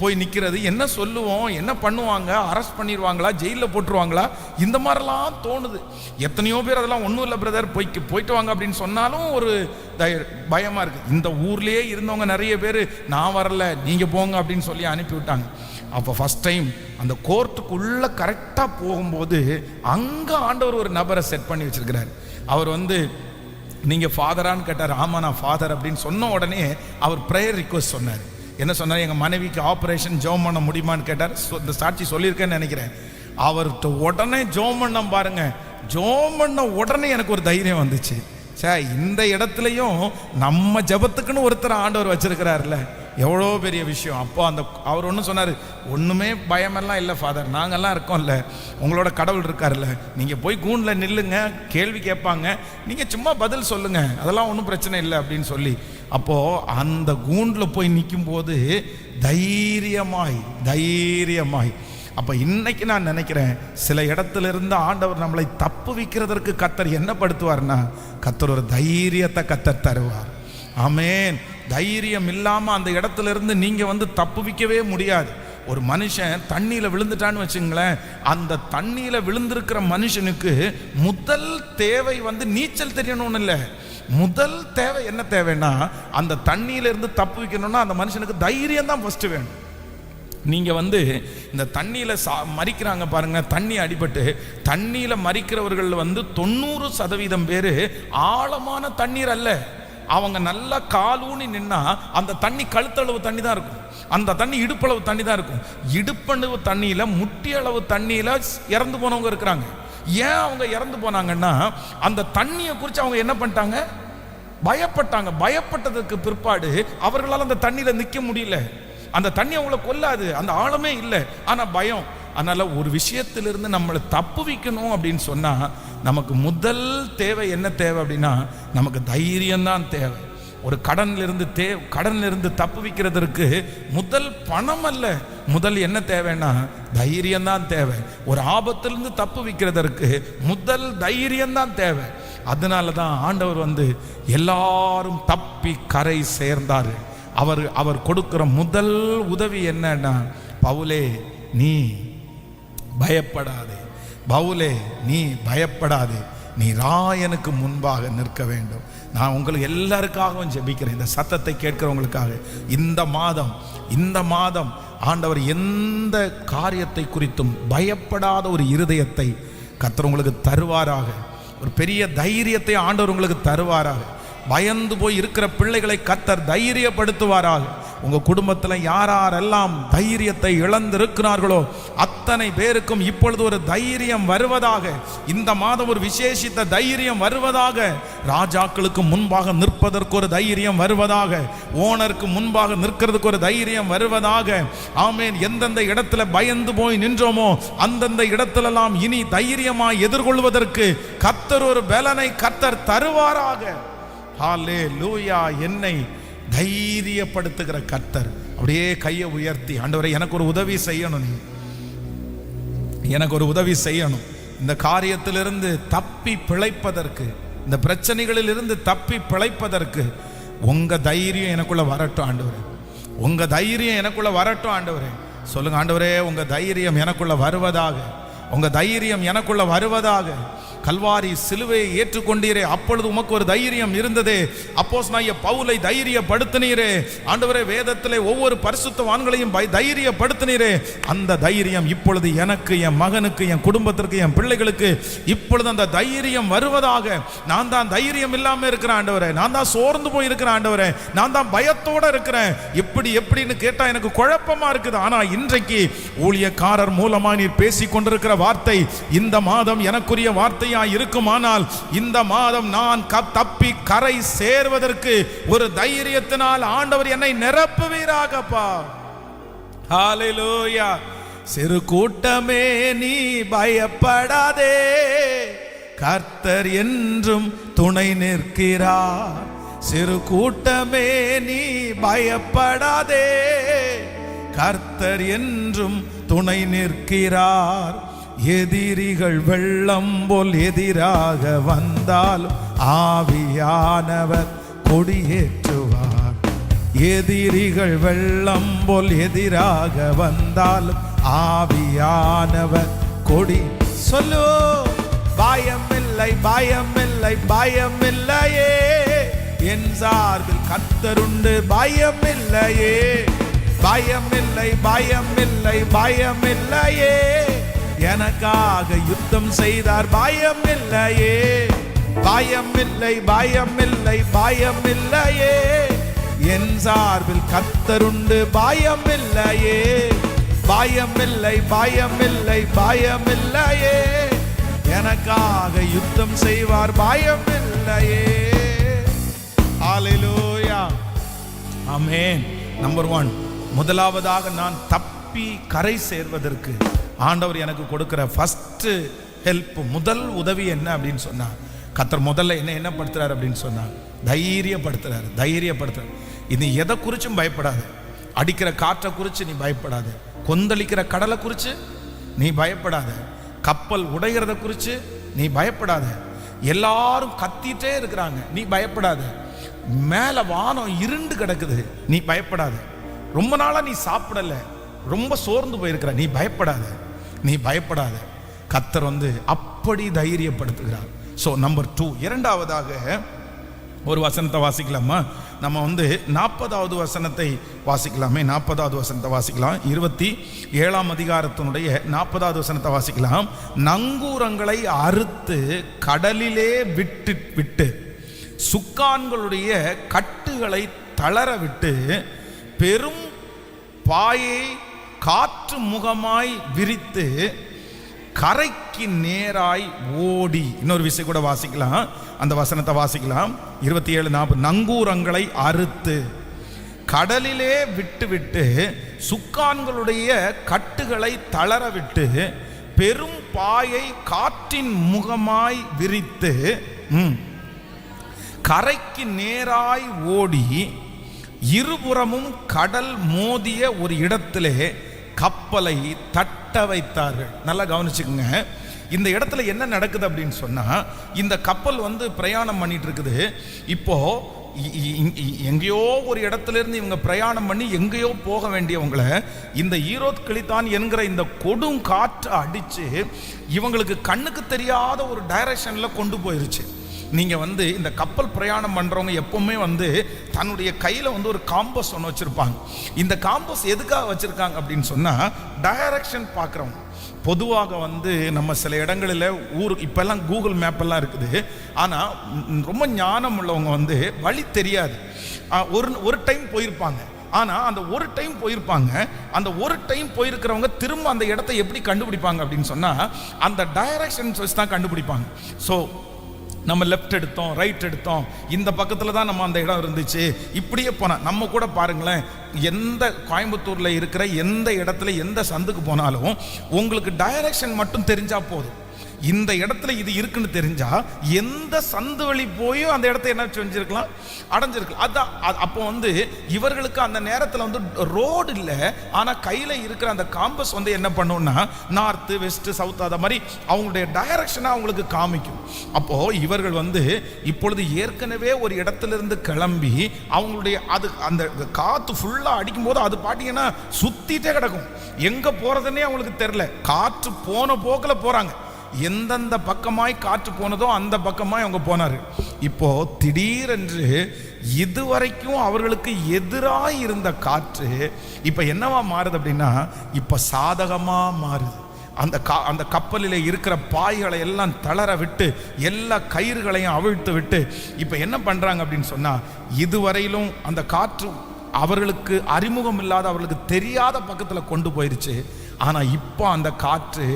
போய் நிற்கிறது, என்ன சொல்லுவோம், என்ன பண்ணுவாங்க, அரெஸ்ட் பண்ணிடுவாங்களா, ஜெயிலில் போட்டுருவாங்களா, இந்த மாதிரிலாம் தோணுது. எத்தனையோ பேர் அதெல்லாம் ஒன்றும் இல்லை பிரதர் போயிட்டு வாங்க அப்படின்னு சொன்னாலும் ஒரு பயமாக இருக்குது. இந்த ஊர்லேயே இருந்தவங்க நிறைய பேர் நான் வரல நீங்கள் போங்க அப்படின்னு சொல்லி அனுப்பிவிட்டாங்க. அப்போ ஃபஸ்ட் டைம் அந்த கோர்ட்டுக்குள்ளே கரெக்டாக போகும்போது அங்கே ஆண்டவர் ஒரு நபரை செட் பண்ணி வச்சிருக்கிறார். அவர் வந்து நீங்கள் ஃபாதரான்னு கேட்டார். ஆமாம் நான் ஃபாதர் அப்படின்னு சொன்ன உடனே அவர் ப்ரேயர் ரிக்வெஸ்ட் சொன்னார். என்ன சொன்னார்? எங்கள் மனைவிக்கு ஆப்ரேஷன் ஜோம் பண்ண முடியுமான்னு கேட்டார். இந்த சாட்சி சொல்லியிருக்கேன்னு நினைக்கிறேன். அவர்கிட்ட உடனே ஜோம் பண்ண பாருங்க, ஜோம் பண்ண உடனே எனக்கு ஒரு தைரியம் வந்துச்சு. இந்த இடத்துலையும் நம்ம ஜபத்துக்குன்னு ஒருத்தர் ஆண்டவர் வச்சிருக்கிறாருல்ல, எவ்வளோ பெரிய விஷயம். அப்போ அவர் ஒன்று சொன்னார், ஒன்றுமே பயமெல்லாம் இல்லை ஃபாதர், நாங்கள்லாம் இருக்கோம்ல, உங்களோட கடவுள் இருக்கார்ல, நீங்கள் போய் கூண்டில் நில்லுங்க, கேள்வி கேட்பாங்க, நீங்கள் சும்மா பதில் சொல்லுங்கள், அதெல்லாம் ஒன்றும் பிரச்சனை இல்லை அப்படின்னு சொல்லி. அப்போது அந்த கூண்டில் போய் நிற்கும்போது தைரியமாய் அப்போ இன்னைக்கு நான் நினைக்கிறேன், சில இடத்துல இருந்து ஆண்டவர் நம்மளை தப்பு வைக்கிறதற்கு கர்த்தர் என்ன படுத்துவார்னா, கர்த்தர் ஒரு தைரியத்தை கர்த்தர் தருவார். ஆமேன். தைரியம் இல்லாமல் அந்த இடத்துல இருந்து நீங்கள் வந்து தப்புவிக்கவே முடியாது. ஒரு மனுஷன் தண்ணியில் விழுந்துட்டான்னு வச்சுங்களேன், அந்த தண்ணியில் விழுந்திருக்கிற மனுஷனுக்கு முதல் தேவை வந்து நீச்சல் தெரியணும்னு இல்லை. முதல் தேவை என்ன தேவைன்னா, அந்த தண்ணியிலிருந்து தப்பு வைக்கணும்னா அந்த மனுஷனுக்கு தைரியம் தான் ஃபஸ்ட்டு வேணும். நீங்கள் வந்து இந்த தண்ணியில் மறிக்கிறாங்க பாருங்க, தண்ணி அடிபட்டு தண்ணியில் மறிக்கிறவர்கள் வந்து 90% பேர் ஆழமான தண்ணீர் அல்ல. அவங்க நல்லா காலூனி நின்னா அந்த தண்ணி கழுத்தளவு தண்ணி தான் இருக்கும், அந்த தண்ணி இடுப்பளவு தண்ணி தான் இருக்கும். இடுப்பளவு தண்ணியில் முட்டி அளவு தண்ணியில் இறந்து போனவங்க இருக்கிறாங்க. ஏன் அவங்க இறந்து போனாங்கன்னா, அந்த தண்ணியை குறித்து அவங்க என்ன பண்ணிட்டாங்க, பயப்பட்டாங்க. பயப்பட்டதுக்கு பிற்பாடு அவர்களால் அந்த தண்ணியில் நிற்க முடியல. அந்த தண்ணி அவங்கள கொல்லாது, அந்த ஆழமே இல்லை, ஆனால் பயம். அதனால் ஒரு விஷயத்திலிருந்து நம்மளை தப்பு வைக்கணும் அப்படின்னு சொன்னால் நமக்கு முதல் தேவை என்ன தேவை அப்படின்னா, நமக்கு தைரியம்தான் தேவை. ஒரு கடனிலிருந்து தப்பு வைக்கிறதற்கு முதல் பணம் அல்ல, முதல் என்ன தேவைன்னா தைரியம்தான் தேவை. ஒரு ஆபத்திலிருந்து தப்பு வைக்கிறதற்கு முதல் தைரியம்தான் தேவை. அதனால தான் ஆண்டவர் வந்து எல்லாரும் தப்பி கரை சேர்ந்தார். அவர் கொடுக்கிற முதல் உதவி என்னன்னா, பவுலே நீ பயப்படாதே, பவுலே நீ பயப்படாதே, நீ ராயனுக்கு முன்பாக நிற்க வேண்டும். நான் உங்களுக்கு எல்லாருக்காகவும் ஜெபிக்கிறேன், இந்த சத்தத்தை கேட்கிறவங்களுக்காக. இந்த மாதம் ஆண்டவர் எந்த காரியத்தை குறித்தும் பயப்படாத ஒரு இருதயத்தை கர்த்தர் உங்களுக்கு தருவாராக. ஒரு பெரிய தைரியத்தை ஆண்டவர் உங்களுக்கு தருவாராக. பயந்து போய் இருக்கிற பிள்ளைகளை கர்த்தர் தைரியப்படுத்துவாராக. உங்கள் குடும்பத்தில் யாரெல்லாம் தைரியத்தை இழந்திருக்கிறார்களோ அத்தனை பேருக்கும் இப்பொழுது ஒரு தைரியம் வருவதாக. இந்த மாதம் ஒரு விசேஷித்த தைரியம் வருவதாக. ராஜாக்களுக்கு முன்பாக நிற்பதற்கு ஒரு தைரியம் வருவதாக. ஓனருக்கு முன்பாக நிற்கிறதுக்கு ஒரு தைரியம் வருவதாக. ஆமேன். எந்தெந்த இடத்துல பயந்து போய் நின்றோமோ அந்தந்த இடத்திலெல்லாம் இனி தைரியமாய் எதிர்கொள்வதற்கு கர்த்தர் ஒரு பலனை கர்த்தர் தருவாராக. ஹல்லேலூயா. என்னை தைரியப்படுத்துகிற கர்த்தர். அப்படியே கையை உயர்த்தி, ஆண்டவரே எனக்கு ஒரு உதவி செய்யணும், எனக்கு ஒரு உதவி செய்யணும். இந்த காரியத்திலிருந்து தப்பி பிழைப்பதற்கு, இந்த பிரச்சனைகளில் இருந்து தப்பி பிழைப்பதற்கு உங்க தைரியம் எனக்குள்ள வரட்டும் ஆண்டவரே, உங்க தைரியம் எனக்குள்ள வரட்டும் ஆண்டவரே. சொல்லுங்க, ஆண்டவரே உங்க தைரியம் எனக்குள்ள வருவதாக. உங்க தைரியம் எனக்குள்ள வருவதாக. கல்வாரி சிலுவையை ஏற்றுக்கொண்டீரே, அப்பொழுது உமக்கு ஒரு தைரியம் இருந்ததே. அப்போஸ்தலனாகிய பவுலை தைரியப்படுத்தினீரே ஆண்டவரே. வேதத்திலே ஒவ்வொரு பரிசுத்தவான்களையும் தைரியப்படுத்தினீரே. அந்த தைரியம் இப்பொழுது எனக்கு, என் மகனுக்கு, என் குடும்பத்திற்கு, என் பிள்ளைகளுக்கு இப்பொழுது அந்த தைரியம் வருவதாக. நான் தான் தைரியம் இல்லாம இருக்கிறேன் ஆண்டவரே, நான் தான் சோர்ந்து போய் இருக்கிறேன் ஆண்டவரே, நான் தான் பயத்தோட இருக்கிறேன். எப்படின்னு கேட்டா எனக்கு குழப்பமா இருக்குது. ஆனா இன்றைக்கு ஊழியக்காரர் மூலமா நீர் பேசிக் கொண்டிருக்கிற வார்த்தை இந்த மாதம் எனக்குரிய வார்த்தையா இருக்குமானால், இந்த மாதம் நான் தப்பி கரை சேர்வதற்கு ஒரு தைரியத்தினால் ஆண்டவர் என்னை நிரப்புவீராகப்பா. ஹல்லேலூயா. சிறு கூட்டமே நீ பயப்படாதே, கர்த்தர் என்றும் துணை நிற்கிறார். சிறு கூட்டமே நீ பயப்படாதே, கர்த்தர் என்றும் துணை நிற்கிறார். எதிரிகள் வெள்ளம் போல் எதிராக வந்தாலும் ஆவியானவர் கொடியேற்றுவார். எதிரிகள் வெள்ளம் போல் எதிராக வந்தாலும் ஆவியானவர் கொடி சொல்லு. பயமில்லை பயமில்லை பயமில்லையே, என் சார்பில் கர்த்தருண்டு. பயமில்லையே பயமில்லை பயமில்லை பயமில்லையே, எனக்காக யுத்தம் செய்தார். பயமில்லையே பயமில்லை பயமில்லை பயமில்லையே, என் சார்பில் கர்த்தருண்டு. பயமில்லையே பயமில்லை பயமில்லை பயமில்லையே, எனக்காக யுத்தம் செய்வார். பயமில்லையே. ஹல்லேலூயா. ஆமென். நம்பர் 1, முதலாவதாக நான் தப்பி கரை சேர்வதற்கு ஆண்டவர் எனக்கு கொடுக்கிற ஃபர்ஸ்ட் ஹெல்ப், முதல் உதவி என்ன அப்படின்னு சொன்னா, கர்த்தர் முதல்ல என்ன படுத்துறாரு அப்படின்னு சொன்னா, தைரியப்படுத்துறாரு. இது எதை குறிச்சும் பயப்படாது. அடிக்கிற காற்றை குறித்து நீ பயப்படாத, கொந்தளிக்கிற கடலை குறித்து நீ பயப்படாத, கப்பல் உடைகிறத குறித்து நீ பயப்படாத, எல்லாரும் கத்திட்டே இருக்கிறாங்க நீ பயப்படாத, மேல வானம் இருண்டு கிடக்குது நீ பயப்படாத, ரொம்ப நாளா நீ சாப்பிடல, ரொம்ப சோர்ந்து போயிருக்கிற நீ பயப்படாத. கர்த்தர் அப்படி தைரியப்படுத்துகிறார். ஸோ நம்பர் 2, இரண்டாவதாக ஒரு வசனத்தை வாசிக்கலாமா? நம்ம 40வது வசனத்தை வாசிக்கலாமே. 40வது வசனத்தை வாசிக்கலாம். 27ஆம் அதிகாரத்தினுடைய 40வது வசனத்தை வாசிக்கலாம். நங்கூரங்களை அறுத்து கடலிலே விட்டு சுக்கான்களுடைய கட்டுகளை தளர விட்டு பெரும் பாயை காற்று முகமாய் விரித்து கரைக்கு நேராய் ஓடி. இன்னொரு விஷயம் கூட வாசிக்கலாம், அந்த வசனத்தை வாசிக்கலாம். 27:40. நங்கூரங்களை அறுத்து கடலிலே விட்டு சுக்கான்களுடைய கட்டுகளை தளர விட்டு பெரும் பாயை காற்றின் முகமாய் விரித்து கரைக்கு நேராய் ஓடி இருபுறமும் கடல் மோதிய ஒரு இடத்திலே கப்பலை தட்ட வைத்தார்கள். நல்லா கவனிச்சுக்கோங்க. இந்த இடத்துல என்ன நடக்குது அப்படின்னு சொன்னா, இந்த கப்பல் பிரயாணம் பண்ணிட்டு இருக்குது. இப்போ எங்கேயோ ஒரு இடத்துல இருந்து இவங்க பிரயாணம் பண்ணி எங்கேயோ போக வேண்டியவங்களை இந்த ஈரோத் கிளித்தான் என்கிற இந்த கொடும் காற்று அடிச்சு இவங்களுக்கு கண்ணுக்கு தெரியாத ஒரு டைரக்ஷன்ல கொண்டு போயிருச்சு. நீங்க இந்த கப்பல் பிரயாணம் பண்றவங்க எப்பவுமே தன்னுடைய கையில ஒரு காம்பஸ் ஒன்று வச்சிருப்பாங்க. இந்த காம்பஸ் எதுக்காக வச்சிருக்காங்க அப்படின்னு சொன்னா, டைரக்ஷன் பார்க்குறவங்க. பொதுவாக நம்ம சில இடங்களில் ஊருக்கு இப்பெல்லாம் கூகுள் மேப் எல்லாம் இருக்குது. ஆனால் ரொம்ப ஞானம் உள்ளவங்க வழி தெரியாது. ஒரு டைம் போயிருப்பாங்க. ஆனால் அந்த ஒரு டைம் போயிருப்பாங்க. அந்த ஒரு டைம் போயிருக்கிறவங்க திரும்ப அந்த இடத்தை எப்படி கண்டுபிடிப்பாங்க அப்படின்னு சொன்னால், அந்த டைரக்ஷன் வச்சு தான் கண்டுபிடிப்பாங்க. ஸோ நம்ம லெஃப்ட் எடுத்தோம், ரைட் எடுத்தோம், இந்த பக்கத்தில் தான் நம்ம அந்த இடம் இருந்துச்சு, இப்படியே போனால் நம்ம கூட பாருங்களேன், எந்த கோயம்புத்தூரில் இருக்கிற எந்த இடத்துல எந்த சந்துக்கு போனாலும் உங்களுக்கு டைரக்ஷன் மட்டும் தெரிஞ்சால் போதும். இந்த இடத்துல இது இருக்குன்னு தெரிஞ்சா எந்த சந்து வழி போயும் அந்த இடத்த என்ன செஞ்சிருக்கலாம், அடைஞ்சிருக்கலாம். அதான் அப்போ இவர்களுக்கு அந்த நேரத்தில் ரோடு இல்லை, ஆனால் கையில் இருக்கிற அந்த காம்பஸ் என்ன பண்ணும்னா நார்த்து வெஸ்ட் சவுத் அதை மாதிரி அவங்களுடைய டைரக்ஷனை அவங்களுக்கு காமிக்கும். அப்போ இவர்கள் இப்பொழுது ஏற்கனவே ஒரு இடத்திலிருந்து கிளம்பி அவங்களுடைய அது அந்த காத்து ஃபுல்லா அடிக்கும் போது அது பாத்தீங்கன்னா சுத்திட்டே கிடக்கும், எங்க போறதுன்னே அவங்களுக்கு தெரியல. காற்று போன போக்கில் போறாங்க, எந்தெந்த பக்கமாய் காற்று போனதோ அந்த பக்கமாய் அவங்க போனார்கள். இப்போ திடீரென்று இதுவரைக்கும் அவர்களுக்கு எதிராக இருந்த காற்று இப்ப என்னவா மாறுது அப்படின்னா, இப்ப சாதகமா மாறுது. அந்த கப்பலில் இருக்கிற பாய்களை எல்லாம் தளர விட்டு எல்லா கயிறுகளையும் அவிழ்த்து விட்டு இப்ப என்ன பண்றாங்க அப்படின்னு சொன்னா, இதுவரையிலும் அந்த காற்று அவர்களுக்கு அறிமுகம் இல்லாத அவர்களுக்கு தெரியாத பக்கத்தில் கொண்டு போயிருச்சு. ஆனா இப்போ அந்த காற்று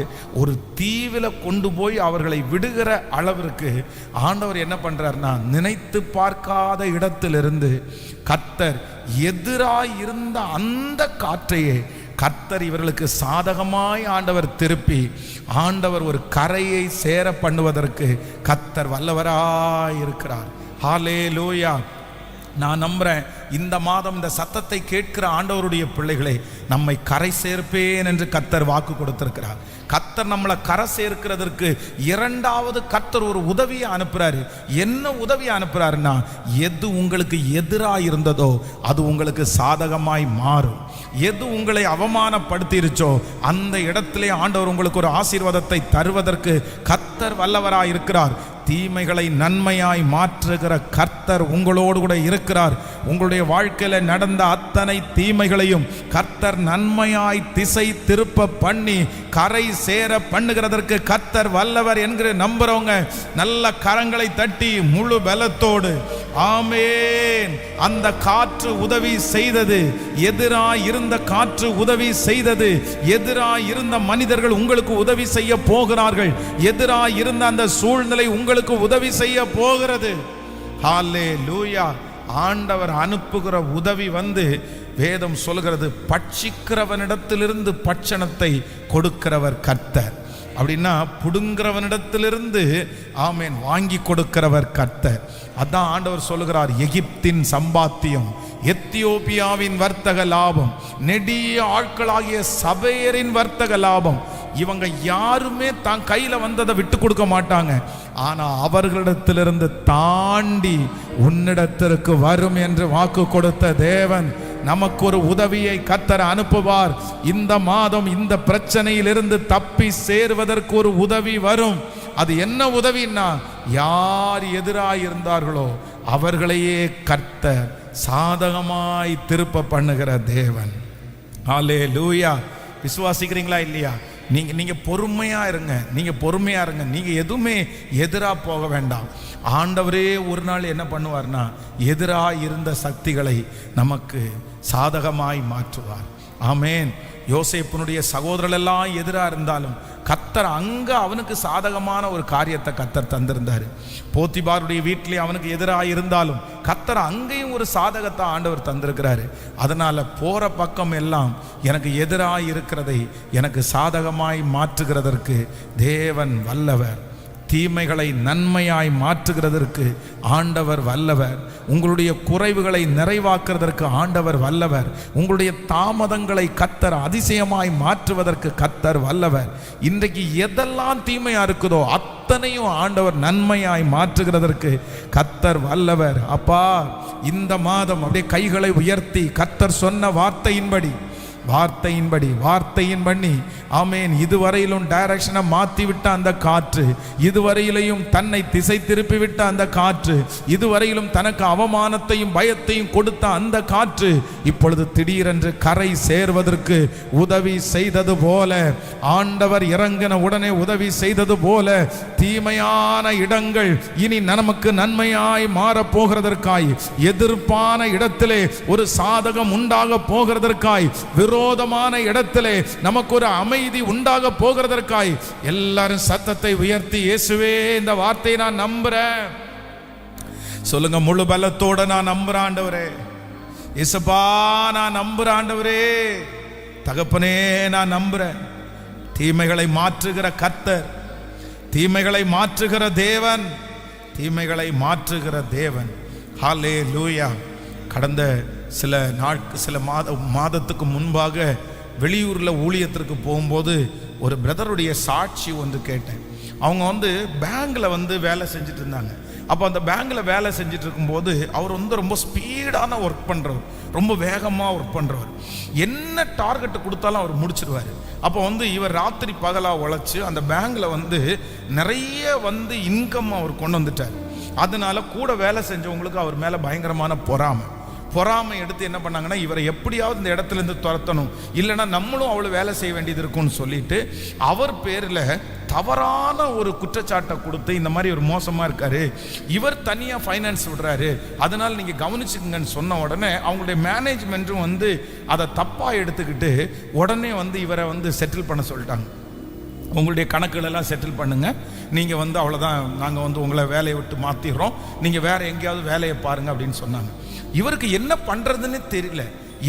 ஒரு தீவில கொண்டு போய் அவர்களை விடுகிற அளவிற்கு ஆண்டவர் என்ன பண்றாருன்னா, நினைத்து பார்க்காத இடத்திலிருந்து கர்த்தர் எதிராய் இருந்த அந்த காற்றையே கர்த்தர் இவர்களுக்கு சாதகமாய் ஆண்டவர் திருப்பி ஆண்டவர் ஒரு கரையை சேர பண்ணுவதற்கு கர்த்தர் வல்லவராய் இருக்கிறார். ஹல்லேலூயா. நான் நம்புறேன் இந்த மாதம் இந்த சத்தத்தை கேட்கிற ஆண்டவருடைய பிள்ளைகளை நம்மை கரை சேர்ப்பேன் என்று கர்த்தர் வாக்கு கொடுத்திருக்கிறார். கர்த்தர் நம்மளை கரை சேர்க்கிறதற்கு இரண்டாவது கர்த்தர் ஒரு உதவியை அனுப்புறாரு. என்ன உதவியை அனுப்புறாருன்னா, எது உங்களுக்கு எதிராக இருந்ததோ அது உங்களுக்கு சாதகமாய் மாறும். எது உங்களை அவமானப்படுத்திருச்சோ அந்த இடத்திலே ஆண்டவர் உங்களுக்கு ஒரு ஆசீர்வாதத்தை தருவதற்கு கர்த்தர் வல்லவராய் இருக்கிறார். தீமைகளை நன்மையாய் மாற்றுகிற கர்த்தர் உங்களோடு கூட இருக்கிறார். உங்களுடைய வாழ்க்கையில நடந்த அத்தனை தீமைகளையும் கர்த்தர் நன்மையாய் திசை திருப்ப பண்ணி கரை சேர பண்ணுகிறதற்கு கர்த்தர் வல்லவர் என்கிற நம்புறவங்க நல்ல கரங்களை தட்டி முழு பலத்தோடு ஆமென். அந்த காற்று உதவி செய்தது, எதிராய் இருந்த காற்று உதவி செய்தது, எதிராய் இருந்த மனிதர்கள் உங்களுக்கு உதவி செய்ய போகிறார்கள், எதிராய் இருந்த அந்த சூழ்நிலை உங்களுக்கு உதவி செய்ய போகிறது. ஹல்லேலூயா. ஆண்டவர் அனுப்புகிற உதவி வேதம் சொல்கிறது, பட்சிக்கிறவனிடத்திலிருந்து பட்சணத்தை கொடுக்கிறவர் கர்த்தர். அப்படின்னா புடுங்கிறவனிடத்திலிருந்து ஆமேன் வாங்கி கொடுக்கிறவர் கர்த்தர். அதான் ஆண்டவர் சொல்லுகிறார், எகிப்தின் சம்பாத்தியம், எத்தியோப்பியாவின் வர்த்தக லாபம், நெடிய ஆட்களாகிய சபையரின் வர்த்தக லாபம். இவங்க யாருமே தான் கையில வந்ததை விட்டு கொடுக்க மாட்டாங்க. ஆனா அவர்களிடத்திலிருந்து தாண்டி உன்னிடத்திற்கு வரும் என்று வாக்கு கொடுத்த தேவன் நமக்கு ஒரு உதவியை கர்த்தர் அனுப்புவார். இந்த மாதம் இந்த பிரச்சனையிலிருந்து தப்பி சேருவதற்கு ஒரு உதவி வரும். அது என்ன உதவின்னா, யார் எதிராய் இருந்தார்களோ அவர்களையே கர்த்தர் சாதகமாய் திருப்ப பண்ணுகிற தேவன். ஹல்லேலூயா. விசுவாசிக்கிறீங்களா இல்லையா? நீங்க பொறுமையா இருங்க, நீங்க பொறுமையா இருங்க. நீங்க எதுவுமே எதிராக போக வேண்டாம். ஆண்டவரே ஒரு நாள் என்ன பண்ணுவார்னா, எதிராக இருந்த சக்திகளை நமக்கு சாதகமாய் மாற்றுவார். ஆமேன். யோசேப்பினுடைய சகோதரர்கள் எல்லாம் எதிராக இருந்தாலும் கர்த்தர் அங்க அவனுக்கு சாதகமான ஒரு காரியத்தை கர்த்தர் தந்திருந்தாரு. போத்திபாருடைய வீட்டிலே அவனுக்கு எதிராக இருந்தாலும் கர்த்தர் அங்கேயும் ஒரு சாதகத்தை ஆண்டவர் தந்திருக்கிறாரு. அதனால போற பக்கம் எல்லாம் எனக்கு எதிராக இருக்கிறதை எனக்கு சாதகமாய் மாற்றுகிறதற்கு தேவன் வல்லவர். தீமைகளை நன்மையாய் மாற்றுகிறதற்கு ஆண்டவர் வல்லவர். உங்களுடைய குறைவுகளை நிறைவாக்குறதற்கு ஆண்டவர் வல்லவர். உங்களுடைய தாமதங்களை கர்த்தர் அதிசயமாய் மாற்றுவதற்கு கர்த்தர் வல்லவர். இன்றைக்கு எதெல்லாம் தீமையா இருக்குதோ அத்தனையும் ஆண்டவர் நன்மையாய் மாற்றுகிறதற்கு கர்த்தர் வல்லவர். அப்பா, இந்த மாதம் அப்படியே கைகளை உயர்த்தி கர்த்தர் சொன்ன வார்த்தையின்படி வார்த்தையின் பண்ணி ஆமேன். இதுவரையிலும் டைரக்ஷனை மாற்றி விட்ட அந்த காற்று, இதுவரையிலையும் தன்னை திசை திருப்பி விட்ட அந்த காற்று, இதுவரையிலும் தனக்கு அவமானத்தையும் பயத்தையும் கொடுத்த அந்த காற்று இப்பொழுது திடீரென்று கரை சேர்வதற்கு உதவி செய்தது போல, ஆண்டவர் இறங்கின உடனே உதவி செய்தது போல, தீமையான இடங்கள் இனி நமக்கு நன்மையாய் மாறப் போகிறதற்காய், எதிர்ப்பான இடத்திலே ஒரு சாதகம் உண்டாக போகிறதற்காய், விரோதமான இடத்திலே நமக்கு ஒரு அமைதி உண்டாக போகிறதற்காய் எல்லாரும் சத்தத்தை உயர்த்தி இயேசுவே இந்த வார்த்தையை நான் நம்புறேன் சொல்லுங்க. முழு பலத்தோட நான் நம்புறேன் ஆண்டவரே. இயேசுப்பா நான் நம்புறேன் ஆண்டவரே. தகப்பனே நான் நம்புறேன். தீமைகளை மாற்றுகிற கர்த்தர், தீமைகளை மாற்றுகிற தேவன், தீமைகளை மாற்றுகிற தேவன். ஹல்லேலூயா. கடந்த சில மாதத்துக்கு முன்பாக வெளியூரில் ஊழியத்திற்கு போகும்போது ஒரு பிரதருடைய சாட்சி ஒன்று கேட்டேன். அவங்க பேங்கில் வேலை செஞ்சுட்டு இருந்தாங்க. அப்போ அந்த பேங்கில் வேலை செஞ்சுட்டு இருக்கும்போது அவர் ரொம்ப ஸ்பீடான ஒர்க் பண்ணுறவர், ரொம்ப வேகமாக ஒர்க் பண்ணுறவர். என்ன டார்கெட் கொடுத்தாலும் அவர் முடிச்சிடுவார். அப்போ இவர் ராத்திரி பகலாக உழைச்சி அந்த பேங்கில் நிறைய இன்கம் அவர் கொண்டு வந்துட்டார். அதனால கூட வேலை செஞ்சவங்களுக்கு அவர் மேலே பயங்கரமான பொறாமை எடுத்து என்ன பண்ணாங்கன்னா, இவரை எப்படியாவது இந்த இடத்துலேருந்து துரத்தணும், இல்லைன்னா நம்மளும் அவ்வளோ வேலை செய்ய வேண்டியது இருக்கும்னு சொல்லிட்டு அவர் பேரில் தவறான ஒரு குற்றச்சாட்டை கொடுத்து, இந்த மாதிரி ஒரு மோசமாக இருக்காரு, இவர் தனியாக ஃபைனான்ஸ் விடுறாரு, அதனால் நீங்கள் கவனிச்சுக்கங்கன்னு சொன்ன உடனே அவங்களுடைய மேனேஜ்மெண்ட்டும் அதை தப்பாக எடுத்துக்கிட்டு உடனே இவரை செட்டில் பண்ண சொல்லிட்டாங்க. உங்களுடைய கணக்குகளெல்லாம் செட்டில் பண்ணுங்கள், நீங்கள் அவ்வளோதான், நாங்கள் உங்களை வேலையை விட்டு மாற்றிடுறோம், நீங்கள் வேறு எங்கேயாவது வேலையை பாருங்கள் அப்படின்னு சொன்னாங்க. இவருக்கு என்ன பண்ணுறதுன்னே தெரியல.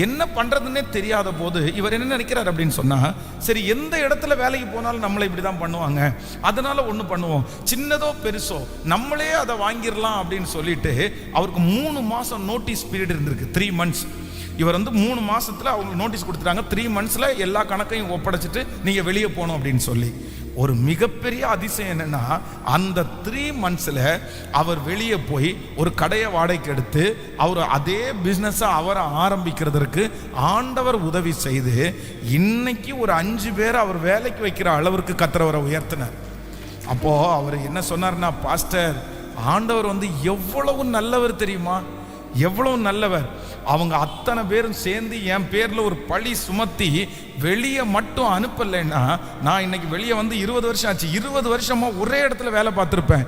என்ன பண்ணுறதுன்னே தெரியாத போது இவர் என்ன நினைக்கிறார் அப்படின்னு சொன்னால், சரி எந்த இடத்துல வேலைக்கு போனாலும் நம்மளை இப்படி தான் பண்ணுவாங்க, அதனால் ஒன்று பண்ணுவோம், சின்னதோ பெருசோ நம்மளே அதை வாங்கிடலாம் அப்படின்னு சொல்லிட்டு அவருக்கு 3 மாதம் நோட்டீஸ் பீரியட் இருந்திருக்கு. 3 months. இவர் 3 மாதத்தில் அவங்க நோட்டீஸ் கொடுத்துட்டாங்க. 3 monthsல எல்லா கணக்கையும் ஒப்படைச்சிட்டு நீங்கள் வெளியே போகணும் அப்படின்னு சொல்லி. ஒரு மிகப்பெரிய அதிசயம் என்னன்னா, அந்த 3 monthsல அவர் வெளியே போய் ஒரு கடையை வாடகைக்கு எடுத்து அவர் அதே பிஸ்னஸை அவரை ஆரம்பிக்கிறதுக்கு ஆண்டவர் உதவி செய்து இன்னைக்கு ஒரு 5 பேர் அவர் வேலைக்கு வைக்கிற அளவிற்கு கர்த்தர் உயர்த்தினார். அப்போ அவர் என்ன சொன்னார்னா, பாஸ்டர், ஆண்டவர் எவ்வளவு நல்லவர் தெரியுமா, எவ்வளவு நல்லவர். அவங்க அத்தனை பேரும் சேர்ந்து என் பேரில் ஒரு பழி சுமத்தி வெளியே மட்டும் அனுப்பலைன்னா, நான் இன்னைக்கு வெளியே 20 வருஷம் ஆச்சு. 20 வருஷமா ஒரே இடத்துல வேலை பார்த்துருப்பேன்.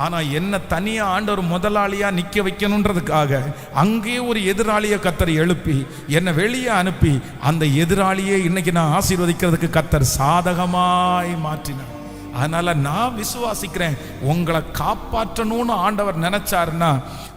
ஆனால் என்ன தனியாக ஆண்டவர் முதலாளியாக நிற்க வைக்கணுன்றதுக்காக அங்கேயே ஒரு எதிராளியை கர்த்தர் எழுப்பி என்னை வெளியே அனுப்பி அந்த எதிராளியை இன்னைக்கு நான் ஆசீர்வதிக்கிறதுக்கு கர்த்தர் சாதகமாய் மாற்றினார். அதனால நான் விசுவாசிக்கிறேன், உங்களை காப்பாற்றணும்னு ஆண்டவர் நினைச்சாருன்னா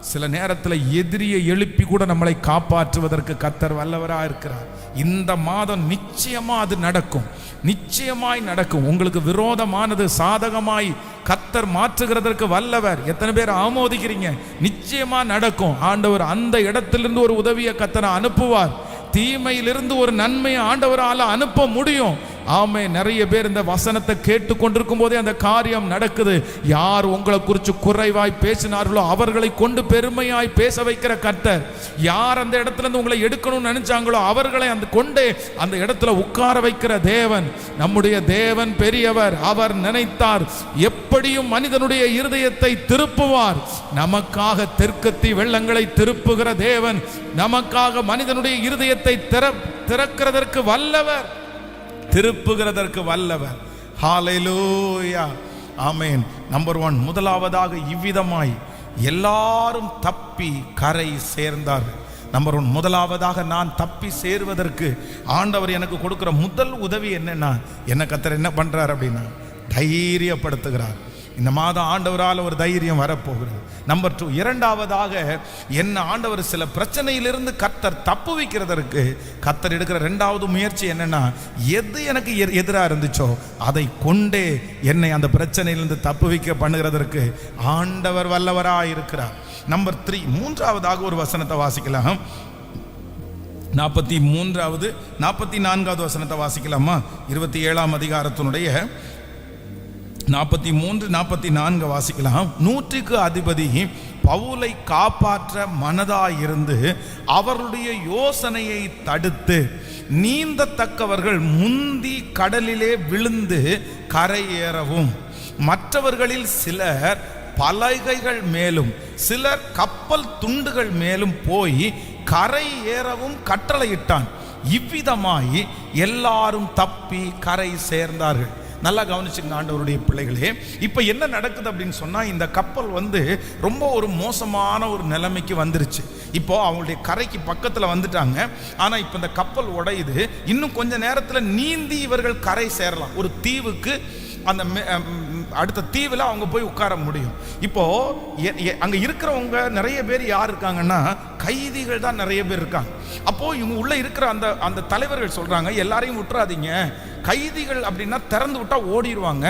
சில நேரத்தில் எதிரியை எழுப்பி கூட நம்மளை காப்பாற்றுவதற்கு கர்த்தர் வல்லவராக இருக்கிறார். இந்த மாதம் நிச்சயமா அது நடக்கும், நிச்சயமாய் நடக்கும். உங்களுக்கு விரோதமானது சாதகமாய் கர்த்தர் மாற்றுகிறதற்கு வல்லவர். எத்தனை பேர் ஆமோதிக்கிறீங்க? நிச்சயமா நடக்கும். ஆண்டவர் அந்த இடத்திலிருந்து ஒரு உதவியை கர்த்தர் அனுப்புவார். தீமையிலிருந்து ஒரு நன்மையை ஆண்டவரால் அனுப்ப முடியும். ஆமே, நிறைய பேர் இந்த வசனத்தை கேட்டு கொண்டிருக்கும் போதே அந்த காரியம் நடக்குது. யார் உங்களை குறித்து குறைவாய் பேசினார்களோ அவர்களை கொண்டு பெருமையாய் பேச வைக்கிற கர்த்தர், யார் அந்த இடத்துல இருந்து உங்களை எடுக்கணும்னு நினைச்சாங்களோ அவர்களை கொண்டே அந்த இடத்துல உட்கார வைக்கிற தேவன், நம்முடைய தேவன் பெரியவர். அவர் நினைத்தார் எப்படியும் மனிதனுடைய இருதயத்தை திருப்புவார். நமக்காக தெற்கத்தி வெள்ளங்களை திருப்புகிற தேவன், நமக்காக மனிதனுடைய இருதயத்தை திறக்கிறதற்கு வல்லவர், திருப்புகிறதற்கு வல்லவர். ஹல்லேலூயா, ஆமென். நம்பர் 1, முதலாவதாக இவ்விதமாய் எல்லாரும் தப்பி கரை சேர்ந்தார்கள். நம்பர் 1, முதலாவதாக நான் தப்பி சேர்வதற்கு ஆண்டவர் எனக்கு கொடுக்கிற முதல் உதவி என்னன்னா, என்ன கர்த்தர் என்ன பண்றார் அப்படின்னா, தைரியப்படுத்துகிறார். இந்த மாதம் ஆண்டவரால் ஒரு தைரியம் வரப்போகிறது. நம்பர் 2, இரண்டாவதாக என்ன ஆண்டவர் சில பிரச்சனையிலிருந்து கர்த்தர் தப்புவிக்கிறதற்கு கர்த்தர் எடுக்கிற 2வது முயற்சி என்னன்னா, எது எனக்கு எதிராக இருந்துச்சோ அதை கொண்டே என்னை அந்த பிரச்சனையிலிருந்து தப்புவிக்க பண்ணுகிறதற்கு ஆண்டவர் வல்லவராக இருக்கிறார். நம்பர் 3, மூன்றாவதாக ஒரு வசனத்தை வாசிக்கலாம். 44வது 44வது வசனத்தை வாசிக்கலாமா? 27ஆம் அதிகாரத்தினுடைய 43, 44 வாசிக்கலாம். 100க்கு அதிபதி பவுலை காப்பாற்ற மனதாயிருந்து அவருடைய யோசனையை தடுத்து நீந்தத்தக்கவர்கள் முந்தி கடலிலே விழுந்து கரையேறவும், மற்றவர்களில் சிலர் பலகைகள் மேலும் சிலர் கப்பல் துண்டுகள் மேலும் போய் கரை ஏறவும் கட்டளையிட்டான். இவ்விதமாய் எல்லாரும் தப்பி கரை சேர்ந்தார்கள். நல்லா கவனிச்சுங்க ஆண்டவருடைய பிள்ளைகளே. இப்போ என்ன நடக்குது அப்படின்னு சொன்னால், இந்த கப்பல் ரொம்ப ஒரு மோசமான ஒரு நிலைமைக்கு வந்துருச்சு. இப்போ அவங்களுடைய கரைக்கு பக்கத்தில் வந்துட்டாங்க. ஆனால் இப்போ இந்த கப்பல் உடையுது. இன்னும் கொஞ்ச நேரத்தில் நீந்தி இவர்கள் கரை சேரலாம். ஒரு தீவுக்கு, அந்த அடுத்த தீவில் அவங்க போய் உட்கார முடியும். இப்போ அங்கே இருக்கிறவங்க நிறைய பேர் யார் இருக்காங்கன்னா, கைதிகள் தான் நிறைய பேர் இருக்காங்க. அப்போ இவங்க உள்ள இருக்கிற அந்த தலைவர்கள் சொல்றாங்க, எல்லாரையும் விட்டுறாதீங்க, கைதிகள் அப்படின்னா திறந்து விட்டா ஓடிடுவாங்க,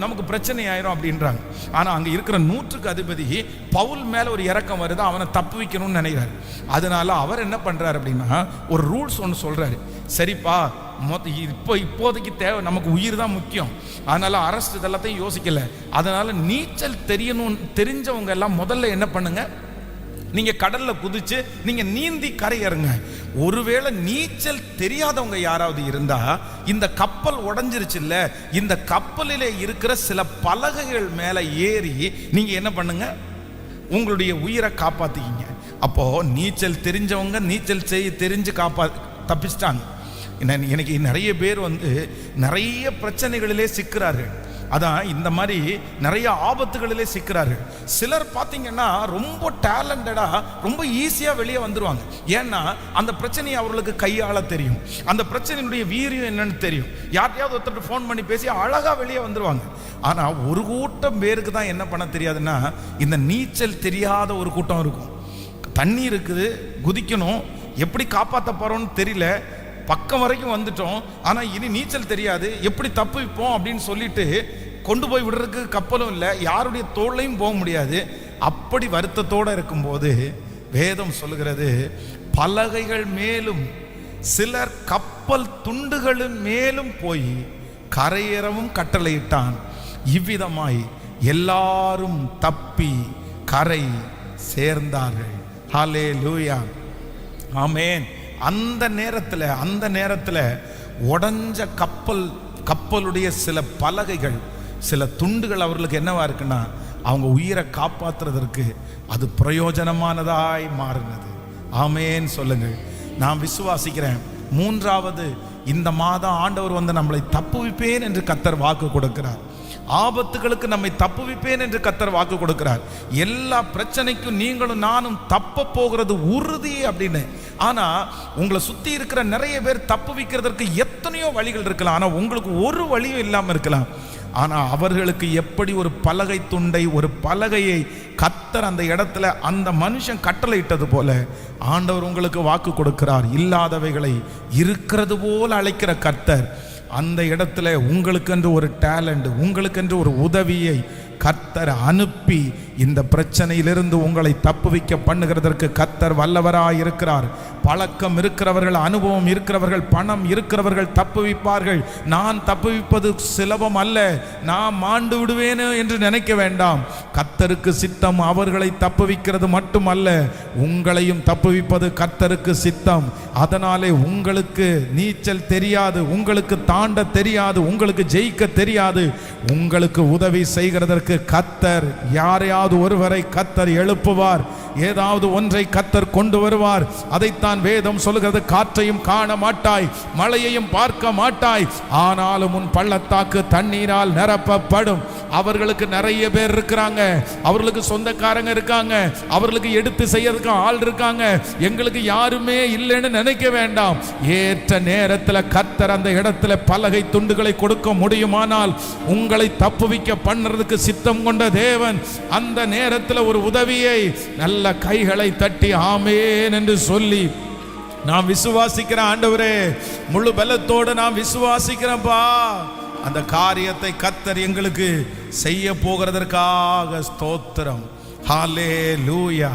நமக்கு பிரச்சனை ஆயிரும் அப்படின்றாங்க. ஆனா அங்க இருக்கிற 100க்கு அதிபதி பவுல் மேல ஒரு இரக்கம் வருது, அவனை தப்பு வைக்கணும்னு நினைக்கிறாரு. அதனால அவர் என்ன பண்றாரு அப்படின்னா ஒரு ரூல்ஸ் ஒன்று சொல்றாரு. சரிப்பா, இப்போதைக்கு தேவை நமக்கு உயிர் தான் முக்கியம், அதனால அரெஸ்ட் இதெல்லாத்தையும் யோசிக்கல. அதனால நீச்சல் தெரிஞ்சவங்க எல்லாம் முதல்ல என்ன பண்ணுங்க, நீங்க கடல்ல குதிச்சு நீங்க நீந்தி கரையேறுங்க. ஒருவேளை நீச்சல் தெரியாதவங்க யாராவது இருந்தா, இந்த கப்பல் உடைஞ்சிருச்சு இல்ல, இந்த கப்பலிலே இருக்கிற சில பலகைகள் மேல ஏறி நீங்க என்ன பண்ணுங்க, உங்களுடைய உயிரை காப்பாத்திக்கிங்க. அப்போ நீச்சல் தெரிஞ்சவங்க நீச்சல் தெரிஞ்சு தப்பிச்சிட்டாங்க. எனக்கு நிறைய பேர் நிறைய பிரச்சனைகளிலே சிக்கிறார்கள். அதான் இந்த மாதிரி நிறைய ஆபத்துகளிலே சிக்கிறார்கள். சிலர் பார்த்தீங்கன்னா ரொம்ப டேலண்டடா ரொம்ப ஈஸியா வெளியே வந்துருவாங்க. ஏன்னா அந்த பிரச்சனையை அவர்களுக்கு கையாள தெரியும், அந்த பிரச்சனையுடைய வீரியம் என்னன்னு தெரியும். யார்ட்டையாவது ஒருத்தர் ஃபோன் பண்ணி பேசி அழகா வெளியே வந்துருவாங்க. ஆனா ஒரு கூட்டம் பேருக்கு தான் என்ன பண்ண தெரியாதுன்னா, இந்த நீச்சல் தெரியாத ஒரு கூட்டம் இருக்கும். தண்ணி இருக்குது, குதிக்கணும், எப்படி காப்பாற்ற போறோம்னு தெரியல, பக்கம் வரைக்கும் வந்துட்டோம், ஆனா இனி நீச்சல் தெரியாது, எப்படி தப்பிப்போம் அப்படின்னு சொல்லிட்டு கொண்டு போய் விடுறதுக்கு கப்பலும் இல்லை, யாருடைய தோளையும் போக முடியாது. அப்படி வருத்தத்தோடு இருக்கும்போது வேதம் சொல்லுகிறது, பலகைகள் மேலும் சிலர் கப்பல் துண்டுகளின் மேலும் போய் கரையேறவும் கட்டளையிட்டான். இவ்விதமாய் எல்லாரும் தப்பி கரை சேர்ந்தார்கள். ஹல்லேலூயா, ஆமென். அந்த நேரத்தில் உடைஞ்ச கப்பலுடைய சில பலகைகள், சில துண்டுகள் அவர்களுக்கு என்னவா இருக்குன்னா, அவங்க உயிரை காப்பாற்றுறதற்கு அது பிரயோஜனமானதாய் மாறினது. ஆமென் சொல்லுங்கள். நான் விசுவாசிக்கிறேன், மூன்றாவது இந்த மாதம் ஆண்டவர் நம்மளை தப்புவிப்பேன் என்று கர்த்தர் வாக்கு கொடுக்கிறார். ஆபத்துகளுக்கு நம்மை தப்புவிப்பேன் என்று கர்த்தர் வாக்கு கொடுக்கிறார். எல்லா பிரச்சனைக்கும் நீங்களும் நானும் தப்ப போகிறது உறுதி அப்படின்னு. ஆனா உங்களை சுத்தி இருக்கிற நிறைய பேர் தப்புவிக்கிறதற்கு எத்தனையோ வழிகள் இருக்கலாம், ஆனா உங்களுக்கு ஒரு வழியும் இல்லாம இருக்கலாம். ஆனா அவர்களுக்கு எப்படி ஒரு பலகை துண்டை, ஒரு பலகையை கர்த்தர் அந்த இடத்துல அந்த மனுஷன் கட்டளையிட்டது போல ஆண்டவர் உங்களுக்கு வாக்கு கொடுக்கிறார். இல்லாதவைகளை இருக்கிறது போல அழைக்கிற கர்த்தர் அந்த இடத்துல உங்களுக்கென்று ஒரு டேலண்ட், உங்களுக்கென்று ஒரு உதவியை கர்த்தர் அனுப்பி இந்த பிரச்சனையிலிருந்து உங்களை தப்புவிக்க பண்ணுகிறதற்கு கர்த்தர் வல்லவராய் இருக்கிறார். பழக்கம் இருக்கிறவர்கள், அனுபவம் இருக்கிறவர்கள், பணம் இருக்கிறவர்கள் தப்புவிப்பார்கள். நான் தப்புவிப்பது சுலபம் அல்ல, நான் மாண்டு விடுவேன் என்று நினைக்க வேண்டாம். கர்த்தருக்கு சித்தம் அவர்களை தப்புவிக்கிறது மட்டுமல்ல, உங்களையும் தப்புவிப்பது கர்த்தருக்கு சித்தம். அதனாலே உங்களுக்கு நீச்சல் தெரியாது, உங்களுக்கு தாண்ட தெரியாது, உங்களுக்கு ஜெயிக்க தெரியாது, உங்களுக்கு உதவி செய்கிறதற்கு கர்த்தர் யாரையாவது ஒருவரை கர்த்தர் எழுப்புவார், ஏதாவது ஒன்றை கர்த்தர் கொண்டு வருவார். அதைத்தான் வேதம் சொல்லுகிறது, காற்றையும் காண மாட்டாய், மழையையும் பார்க்க மாட்டாய், ஆனாலும் உன் பள்ளத்தாக்கு தண்ணீரால் நிரப்பப்படும். அவர்களுக்கு நிறைய பேர் இருக்கிறாங்க, அவர்களுக்கு சொந்தக்காரங்க இருக்காங்க, அவர்களுக்கு எடுத்து செய்யறதுக்கு ஆள் இருக்காங்க, எங்களுக்கு யாருமே இல்லைன்னு நினைக்க வேண்டாம். ஏற்ற நேரத்தில் கர்த்தர் அந்த இடத்துல பலகை துண்டுகளை கொடுக்க முடியுமானால் உங்களை தப்புவிக்க பண்ணுறதுக்கு சித்தம் கொண்ட தேவன் அந்த நேரத்தில் ஒரு உதவியை நல்ல கைகளை தட்டி ஆமென் என்று சொல்லி, நான் விசுவாசிக்கிறேன் ஆண்டவரே, முழு பலத்தோடு நான் விசுவாசிக்கிறேன்ப்பா, அந்த காரியத்தை கர்த்தர் எங்களுக்கு செய்ய போகிறதற்காக ஸ்தோத்திரம். ஹல்லேலூயா,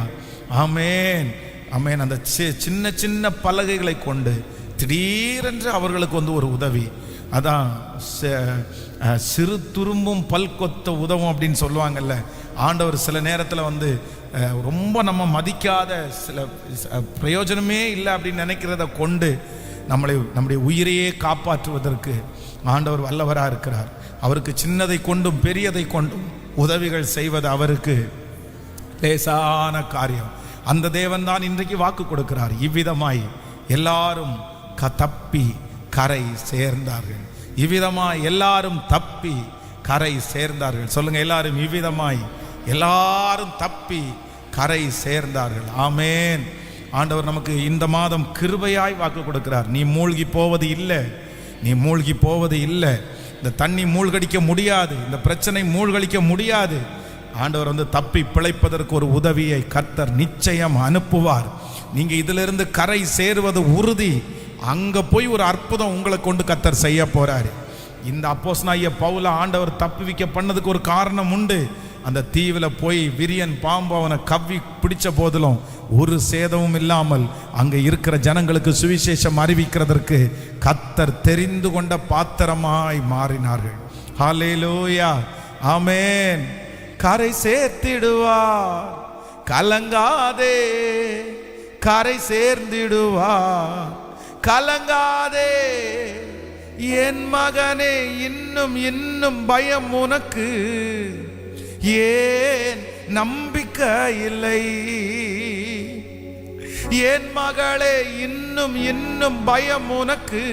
ஆமென், ஆமென். அந்த சின்ன சின்ன பலகைகளை கொண்டு திடீரென்று அவர்களுக்கு ஒரு உதவி. அதான் சிறு துரும்பும் பல்கொத்த உதவும் அப்படின்னு சொல்லுவாங்கல்ல. ஆண்டவர் சில நேரத்தில் ரொம்ப நம்ம மதிக்காத, சில பிரயோஜனமே இல்லை அப்படின்னு நினைக்கிறத கொண்டு நம்முடைய உயிரையே காப்பாற்றுவதற்கு ஆண்டவர் வல்லவராக இருக்கிறார். அவருக்கு சின்னதை கொண்டும் பெரியதை கொண்டும் உதவிகள் செய்வது அவருக்கு லேசான காரியம். அந்த தேவன் தான் இன்றைக்கு வாக்கு கொடுக்கிறார். இவ்விதமாய் எல்லாரும் தப்பி கரை சேர்ந்தார்கள். இவ்விதமாய் எல்லாரும் தப்பி கரை சேர்ந்தார்கள். சொல்லுங்க எல்லாரும், இவ்விதமாய் எல்லாரும் தப்பி கரை சேர்ந்தார்கள். ஆமென். ஆண்டவர் நமக்கு இந்த மாதம் கிருபையாய் வாக்கு கொடுக்கிறார். நீ மூழ்கி போவது இல்லை, நீ மூழ்கி போவது இல்லை. இந்த தண்ணி மூழ்கடிக்க முடியாது, இந்த பிரச்சனை மூழ்கடிக்க முடியாது. ஆண்டவர் தப்பி பிழைப்பதற்கு ஒரு உதவியை கர்த்தர் நிச்சயம் அனுப்புவார். நீங்க இதிலிருந்து கரை சேருவது உறுதி. அங்க போய் ஒரு அற்புதம் உங்களை கொண்டு கர்த்தர் செய்ய போறாரு. இந்த அப்போஸ்தலனாகிய பவுல ஆண்டவர் தப்புவிக்க பண்ணதுக்கு ஒரு காரணம் உண்டு. அந்த தீவில் போய் விரியன் பாம்பு அவனை கவ்வி பிடிச்ச போதிலும் ஒரு சேதமும் இல்லாமல் அங்க இருக்கிற ஜனங்களுக்கு சுவிசேஷம் அறிவிக்கிறதற்கு கர்த்தர் தெரிந்து கொண்ட பாத்திரமாய் மாறினார்கள். ஹல்லேலூயா, ஆமென். கரை சேர்த்திடுவார், கலங்காதே, கரை சேர்ந்திடுவார், கலங்காதே என் மகனே, இன்னும் இன்னும் பயம் உனக்கு, ஏன் நம்பிக்கை இல்லை? என் மகளே, இன்னும் இன்னும் பயம் உனக்கு,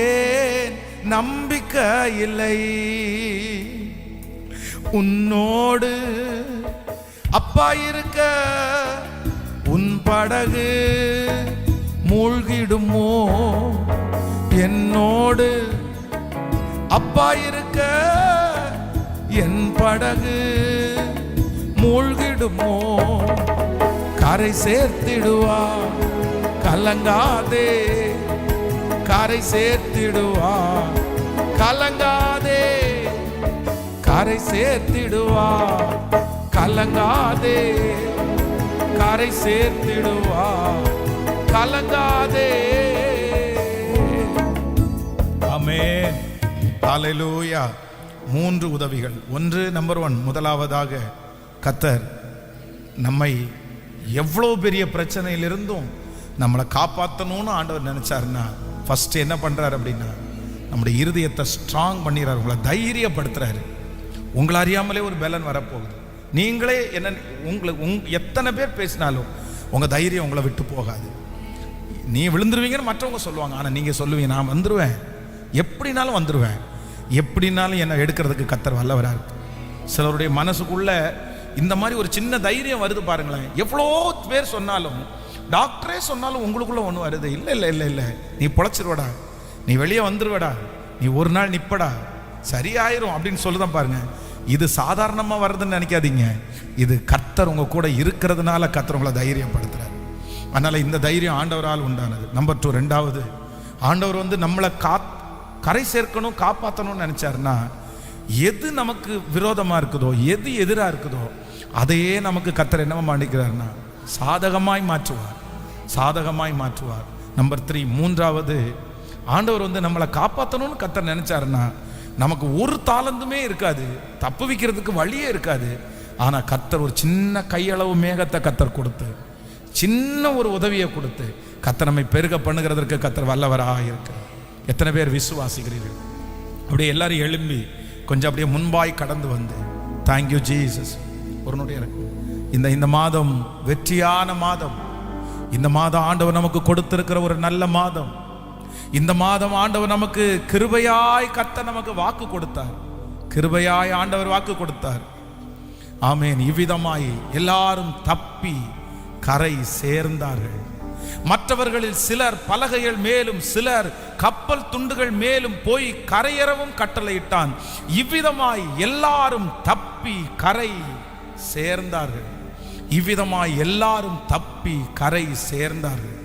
ஏன் நம்பிக்கை இல்லை? உன்னோடு அப்பா இருக்க உன் படகு மூழ்கிடுமோ? என்னோடு அப்பா இருக்க என் படகு மூழ்கிடுமோ? கரை சேர்த்திடுவா, கலங்காதே, கரை சேர்த்திடுவா, கலங்காதே, கரை சேர்த்திடுவா, கலங்காதே, கரை சேர்த்திடுவா, கலங்காதே. ஆமென், ஹல்லேலூயா. 3 உதவிகள். ஒன்று, நம்பர் 1, முதலாவதாக கர்த்தர் நம்மை எவ்வளோ பெரிய பிரச்சனையிலிருந்தும் நம்மளை காப்பாற்றணும்னு ஆண்டவர் நினைச்சாருன்னா ஃபர்ஸ்ட் என்ன பண்றாரு அப்படின்னா நம்முடைய இருதயத்தை ஸ்ட்ராங் பண்ணிடுறாரு, உங்களை தைரியப்படுத்துறாரு. உங்களை அறியாமலே ஒரு பலன் வரப்போகுது. நீங்களே என்ன எத்தனை பேர் பேசினாலும் உங்க தைரியம் உங்களை விட்டு போகாது. நீ விழுந்துருவீங்கன்னு மற்றவங்க சொல்லுவாங்க, ஆனால் நீங்க சொல்லுவீங்க நான் வந்துருவேன், எப்படினாலும் வந்துருவேன், எப்படினாலும் என்னை எடுக்கிறதுக்கு கர்த்தர் வல்லவரா இருக்கு. சிலருடைய மனசுக்குள்ள இந்த மாதிரி ஒரு சின்ன தைரியம் வருது பாருங்களேன். எவ்வளோ பேர் சொன்னாலும், டாக்டரே சொன்னாலும் உங்களுக்குள்ள ஒன்று வருது, இல்லை இல்லை இல்லை இல்லை நீ பொழைச்சிருவடா, நீ வெளியே வந்துருவடா, நீ ஒரு நாள் நிப்படா, சரியாயிரும் அப்படின்னு சொல்லுதான் பாருங்க. இது சாதாரணமாக வருதுன்னு நினைக்காதீங்க. இது கர்த்தர் உங்க கூட இருக்கிறதுனால கர்த்தர் உங்களை தைரியப்படுத்துறாரு. அதனால இந்த தைரியம் ஆண்டவரால் உண்டானது. நம்பர் 2, ரெண்டாவது, ஆண்டவர் நம்மளை கரை சேர்க்கணும், காப்பாற்றணும்னு நினைச்சாருன்னா எது நமக்கு விரோதமா இருக்குதோ, எது எதிராக இருக்குதோ அதையே நமக்கு கர்த்தர் என்னவா மாட்டிக்கிறாருன்னா சாதகமாய் மாற்றுவார், சாதகமாய் மாற்றுவார். நம்பர் 3, மூன்றாவது, ஆண்டவர் நம்மளை காப்பாற்றணும்னு கர்த்தர் நினைச்சாருன்னா நமக்கு ஒரு தாளந்துமே இருக்காது, தப்பு வைக்கிறதுக்கு வழியே இருக்காது. ஆனா கர்த்தர் ஒரு சின்ன கையளவு மேகத்தை கர்த்தர் கொடுத்து, சின்ன ஒரு உதவியை கொடுத்து கர்த்தர் நம்மை பெருக பண்ணுகிறதற்கு கர்த்தர் வல்லவராக இருக்கிறார். எத்தனை பேர் விசுவாசிக்கிறீர்கள்? அப்படியே எல்லாரும் எழும்பி கொஞ்சம் அப்படியே முன்பாய் கடந்து வந்து தேங்க்யூ ஜீசஸ். ஒரு நொடி இந்த மாதம் வெற்றியான மாதம். இந்த மாதம் ஆண்டவர் நமக்கு கொடுத்திருக்கிற ஒரு நல்ல மாதம். இந்த மாதம் ஆண்டவர் நமக்கு கிருபையாய் கர்த்தர் நமக்கு வாக்கு கொடுத்தார், கிருபையாய் ஆண்டவர் வாக்கு கொடுத்தார். ஆமென். இவ்விதமாய் எல்லாரும் தப்பி கரை சேர்ந்தார்கள். மற்றவர்களில் சிலர் பலகைகள் மேலும் சிலர் கப்பல் துண்டுகள் மேலும் போய் கரையேறவும் கட்டளையிட்டான். இவ்விதமாய் எல்லாரும் தப்பி கரை சேர்ந்தார்கள். இவ்விதமாய் எல்லாரும் தப்பி கரை சேர்ந்தார்கள்.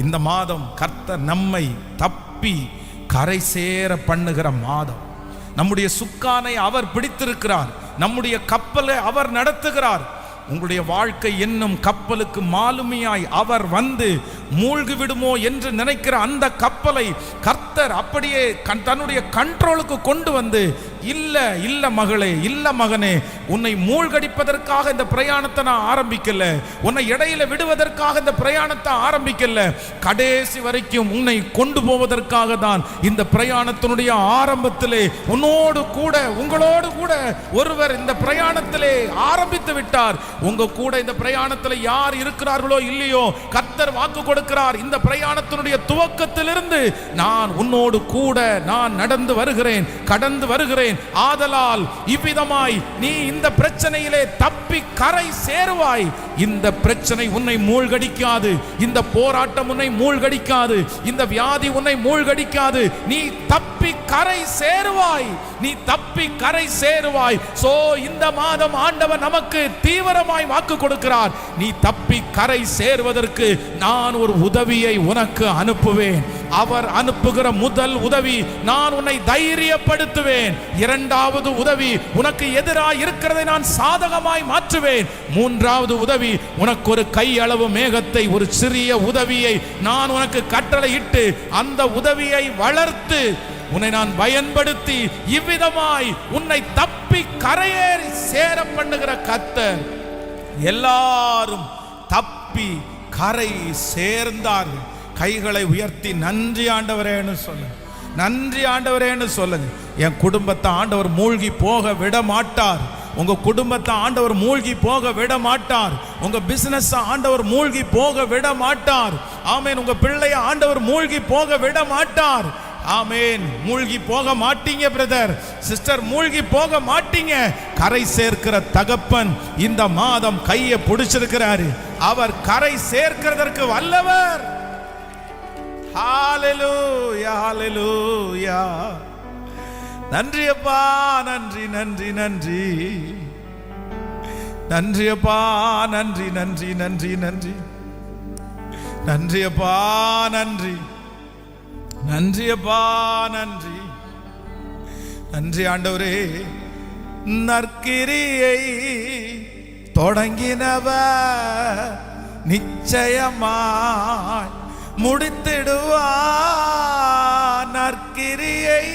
இந்த மாதம் கர்த்தர் நம்மை தப்பி கரை சேர பண்ணுகிற மாதம். நம்முடைய சுக்கானை அவர் பிடித்திருக்கிறார், நம்முடைய கப்பலை அவர் நடத்துகிறார். உங்களுடைய வாழ்க்கை என்னும் கப்பலுக்கு மாலுமியாய் அவர் மூழ்கி விடுமோ என்று நினைக்கிற அந்த கப்பலை கர்த்தர் அப்படியே தன்னுடைய கண்ட்ரோலுக்கு கொண்டு இல்ல இல்ல மகளே, இல்ல மகனே, உன்னை மூழ்கடிப்பதற்காக இந்த பிரயாணத்தை நான் ஆரம்பிக்கல, உன்னை இடையில விடுவதற்காக இந்த பிரயாணத்தை ஆரம்பிக்கல, கடைசி வரைக்கும் உன்னை கொண்டு போவதற்காக தான் இந்த பிரயாணத்தினுடைய ஆரம்பத்திலே உன்னோடு கூட உங்களோடு கூட ஒருவர் இந்த பிரயாணத்திலே ஆரம்பித்து விட்டார். உங்க கூட இந்த பிரயாணத்தில் யார் இருக்கிறார்களோ இல்லையோ, கர்த்தர் வாக்கு கொடுக்கிறார், இந்த பிரயாணத்தினுடைய துவக்கத்திலிருந்து நான் உன்னோடு கூட நான் நடந்து வருகிறேன், கடந்து வருகிறேன், சொல்லுகிறேன், ஆதலால் இவ்விதமாய் நீ இந்த பிரச்சனையிலே தப்பி கரை சேருவாய். இந்த பிரச்சனை உன்னை மூழ்கடிக்காது, இந்த போராட்டம் உன்னை மூழ்கடிக்காது, இந்த வியாதி உன்னை மூழ்கடிக்காது. நீ தப்பி கரை சேருவாய், நீ தப்பி கரை சேருவாய். சோ இந்த மாதம் ஆண்டவர் நமக்கு தீவிரமாய் வாக்கு கொடுக்கிறார். நீ தப்பி கரை சேருவதற்கு நான் ஒரு உதவியை உனக்கு அனுப்புவேன். அவர் அனுப்புகிற முதல் உதவி, நான் உன்னை தைரியப்படுத்துவேன். இரண்டாவது உதவி, உனக்கு எதிராக இருக்கிறதை நான் சாதகமாய் மாற்றுவேன். மூன்றாவது உதவி, உனக்கு ஒரு கையளவு மேகத்தை, ஒரு சிறிய உதவியை நான் உனக்கு கட்டளையிட்டு அந்த உதவியை வளர்த்து உன்னை நான் பயன்படுத்தி இவ்விதமாய் உன்னை தப்பி கரையேறி சேர பண்ணுகிற கர்த்தர். எல்லாரும் தப்பி கரை சேர்ந்தார்கள். கைகளை உயர்த்தி நன்றி ஆண்டவரேன்னு சொல்லுங்க, நன்றி ஆண்டவரேன்னு சொல்லுங்க. என் குடும்பத்தை ஆண்டவர் மூழ்கி போக விட மாட்டார். உங்க குடும்பத்தை ஆண்டவர் மூழ்கி போக விட மாட்டார். உங்க பிசினஸ் ஆண்டவர் மூழ்கி போக விட மாட்டார். ஆமென். உங்க பிள்ளைய ஆண்டவர் மூழ்கி போக விட மாட்டார். ஆமென். மூழ்கி போக மாட்டீங்க பிரதர், சிஸ்டர், மூழ்கி போக மாட்டீங்க. கரை சேர்க்கிற தகப்பன் இந்த மாதம் கையை பிடிச்சிருக்கிறாரு. அவர் கரை சேர்க்கிறதற்கு வல்லவர். ஹalleluya, ஹalleluya. நன்றி அப்பா, நன்றி நன்றி நன்றி நன்றி அப்பா, நன்றி நன்றி நன்றி நன்றி நன்றி அப்பா, நன்றி நன்றி அப்பா, நன்றி நன்றி ஆண்டவரே. நற்கிரியை தொடங்கினவர் நிச்சயமாய் முடித்திடுவார். நற்கிரியை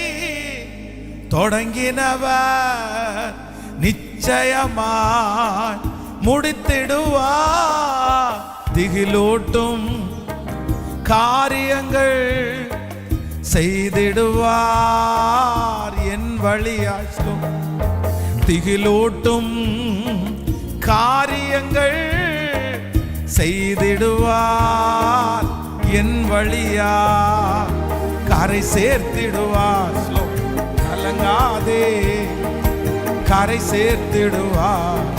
தொடங்கினவர் நிச்சயமாய் முடித்திடுவார். திகிலூட்டும் காரியங்கள் செய்திடுவார் என் வழியாய். திகிலூட்டும் காரியங்கள் செய்திடுவார் என் வழியா. கரை சேர்த்திடுவார். கலங்காதே, கரை சேர்த்திடுவார்.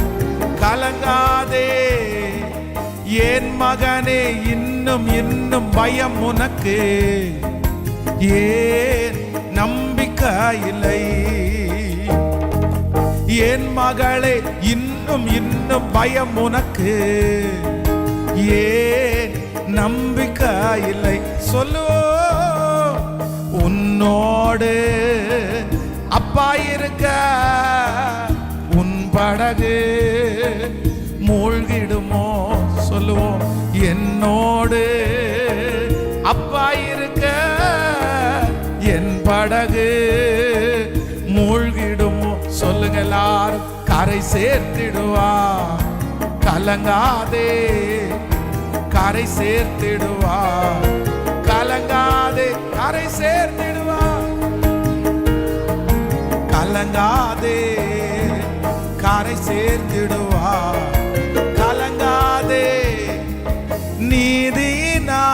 கலங்காதே என் மகனே, இன்னும் இன்னும் பயம் உனக்கு ஏன் நம்பிக்கை இல்லை? என் மகளே, இன்னும் இன்னும் பயம் உனக்கு ஏன் நம்பிக்கை இல்லை? சொல்லு, உன்னோடு அப்பா இருக்க உன் படகு மூழ்கிடுமோ? சொல்லுவோம், என்னோடு அப்பா இருக்க என் படகு மூழ்கிடுமோ? சொல்லுங்க எல்லாரும். கரை சேர்த்திடுவா, கலங்காதே, கரை சேர்த்திடுவா, கலங்காதே, கரை சேர்த்திடுவா, கலங்காதே, கரை சேர்த்திடுவா, கலங்காதே. நீதினா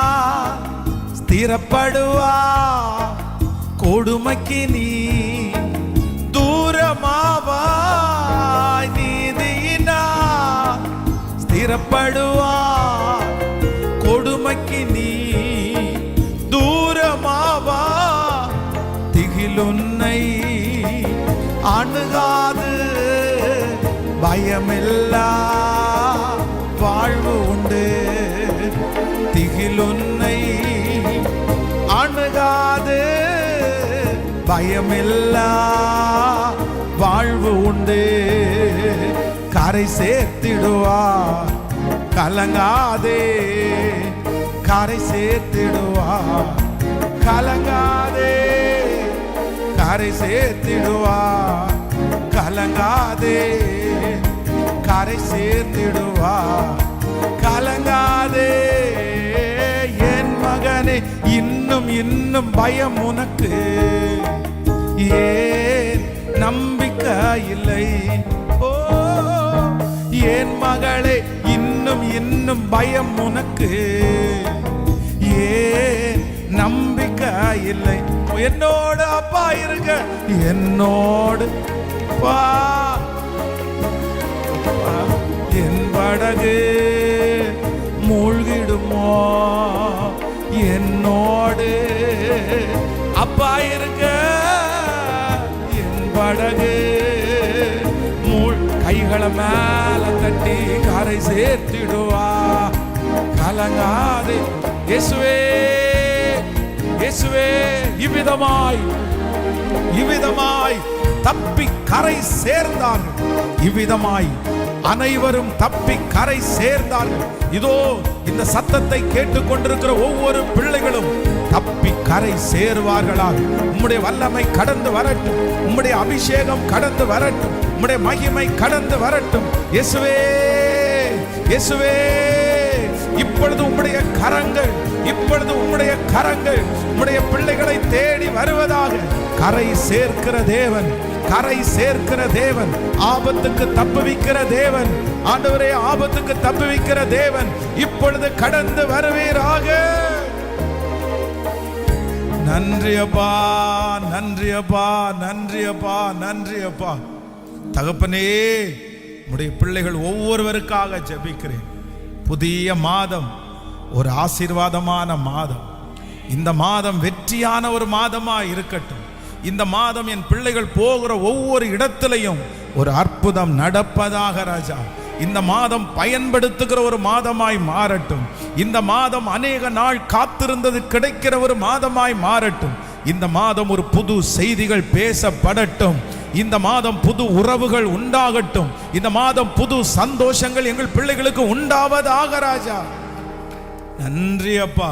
ஸ்திரப்படுவா, கொடுமைக்கு நீ தூரமாவாய். நீதினா ஸ்திரப்படுவா, கொடுமைக்கு நீ தூரமாவா. திகிலுன்னை அணுகாது, பயமில்லா வாழ்வு உண்டு. திகிலுன்னை அணுகாது, பயமில்லா வாழ்வு உண்டு. கரை சேர்த்திடுவா, கலங்காதே, கரை சேர்த்திடுவா, கலங்காதே, கரை சேர்த்திடுவா, கலங்காதே, கரை சேர்த்திடுவா, கலங்காதே. என் மகனே, இன்னும் இன்னும் பயம் உனக்கு ஏன் நம்பிக்கை இல்லை? ஓ என் மகளே, இன்னும் இன்னும் பயம் உனக்கு ஏன் நம்பிக்கை இல்லை. என்னோடு அப்பா இருக்க, என்னோடு பா, என் படகு மூழ்கிடுமோ, என்னோடு அப்பா இருக்க, என் படகு கைகளை மேல தட்டி கரை சேர்த்திடுவா. கலங்காதே இயேசுவே, இயேசுவே. இவ்விதமாய் தப்பி கரை சேர்ந்தார்கள். இவ்விதமாய் அனைவரும் தப்பி கரை சேர்ந்தார்கள். இதோ இந்த சத்தத்தை கேட்டுக்கொண்டிருக்கிற ஒவ்வொரு பிள்ளைகளும் தப்பி கரை சேருவார்களாக. உம்முடைய வல்லமை கடந்து வரட்டும், உம்முடைய அபிஷேகம் கடந்து வரட்டும், உம்முடைய மகிமை கடந்து வரட்டும். இயேசுவே, இயேசுவே, இப்பொழுது உம்முடைய கரங்கள், இப்பொழுது உம்முடைய கரங்கள் உம்முடைய பிள்ளைகளை தேடி வருவதாக. கரை சேர்க்கிற தேவன், கரை சேர்க்கிற தேவன், ஆபத்துக்கு தப்புவிக்கிற தேவன். ஆண்டவரே, ஆபத்துக்கு தப்புவிக்கிற தேவன் இப்பொழுது கடந்து வருவீராக. நன்றி அப்பா, நன்றி அப்பா, நன்றி அப்பா, நன்றி அப்பா. தகப்பனே, உம்முடைய பிள்ளைகள் ஒவ்வொருவருக்காக ஜெபிக்கிறேன். புதிய மாதம் ஒரு ஆசீர்வாதமான மாதம். இந்த மாதம் வெற்றியான ஒரு மாதமா இருக்கட்டும். இந்த மாதம் என் பிள்ளைகள் போகிற ஒவ்வொரு இடத்திலையும் ஒரு அற்புதம் நடப்பதாக ராஜா. இந்த மாதம் பயன்படுத்துகிற ஒரு மாதமாய் மாறட்டும். இந்த மாதம் அநேக நாள் காத்திருந்தது கிடைக்கிற ஒரு மாதமாய் மாறட்டும். இந்த மாதம் ஒரு புது செய்திகள் பேசப்படட்டும். இந்த மாதம் புது உறவுகள் உண்டாகட்டும். இந்த மாதம் புது சந்தோஷங்கள் எங்கள் பிள்ளைகளுக்கு உண்டாவதாக ராஜா. நன்றி அப்பா,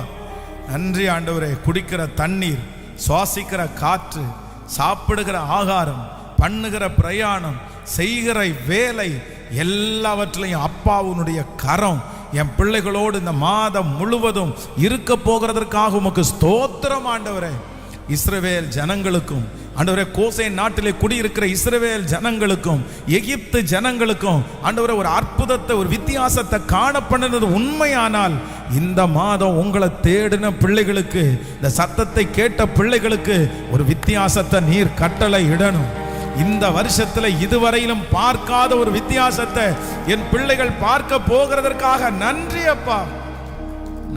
நன்றி ஆண்டவரே. குடிக்கிற தண்ணீர், சுவாசிக்கிற காற்று, சாப்பிடுகிற ஆகாரம், பண்ணுகிற பிரயாணம், செய்கிற வேலை, எல்லாவற்றிலையும் அப்பாவுடைய கரம் என் பிள்ளைகளோடு இந்த மாதம் முழுவதும் இருக்க போகிறதற்காக உமக்கு ஸ்தோத்திரம் ஆண்டவரே. இஸ்ரவேல் ஜனங்களுக்கும் ஆண்டவரே, கோசேன் நாட்டிலே குடியிருக்கிற இஸ்ரவேல் ஜனங்களுக்கும் எகிப்து ஜனங்களுக்கும் ஆண்டவரே ஒரு அற்புதத்தை, ஒரு வித்தியாசத்தை காணப்பட்டது உண்மையானால், இந்த மாதம் உங்களை தேடின பிள்ளைகளுக்கு, இந்த சத்தத்தை கேட்ட பிள்ளைகளுக்கு ஒரு வித்தியாசத்தை நீர் கட்டளை இடணும். இந்த வருஷத்துல இதுவரையிலும் பார்க்காத ஒரு வித்தியாசத்தை என் பிள்ளைகள் பார்க்க போகிறதற்காக நன்றி அப்பா,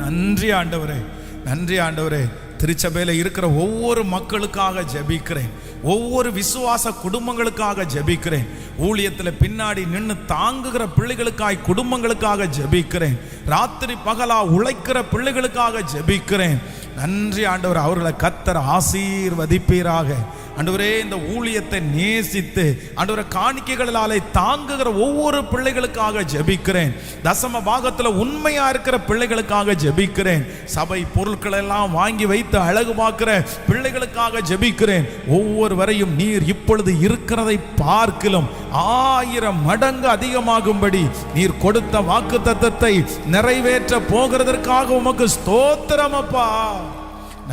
நன்றி ஆண்டவரே, நன்றி ஆண்டவரே. திருச்சபையில் இருக்கிற ஒவ்வொரு மக்களுக்காக ஜெபிக்கிறேன். ஒவ்வொரு விசுவாச குடும்பங்களுக்காக ஜெபிக்கிறேன். ஊழியத்தில் பின்னாடி நின்று தாங்குகிற பிள்ளைகளுக்காய் குடும்பங்களுக்காக ஜெபிக்கிறேன். ராத்திரி பகலா உழைக்கிற பிள்ளைகளுக்காக ஜெபிக்கிறேன். நன்றி ஆண்டவர். அவர்களை கர்த்தர் ஆசீர்வதிப்பீராக. ஆண்டவரே, இந்த ஊழியத்தை நேசித்து ஆண்டவரே காணிக்கைகளாலே தாங்குகிற ஒவ்வொரு பிள்ளைகளுக்காக ஜெபிக்கிறேன். தசம பாகத்தில் உண்மையா இருக்கிற பிள்ளைகளுக்காக ஜெபிக்கிறேன். சபை பொருட்களை எல்லாம் வாங்கி வைத்து அழகு பார்க்கிற பிள்ளைகளுக்காக ஜெபிக்கிறேன். ஒவ்வொருவரையும் நீர் இப்பொழுது இருக்கிறதை பார்க்கிலும் 1000 மடங்கு அதிகமாகும்படி நீர் கொடுத்த வாக்குத்தத்தத்தை நிறைவேற்ற போகிறதற்காக உமக்கு ஸ்தோத்திரம் அப்பா.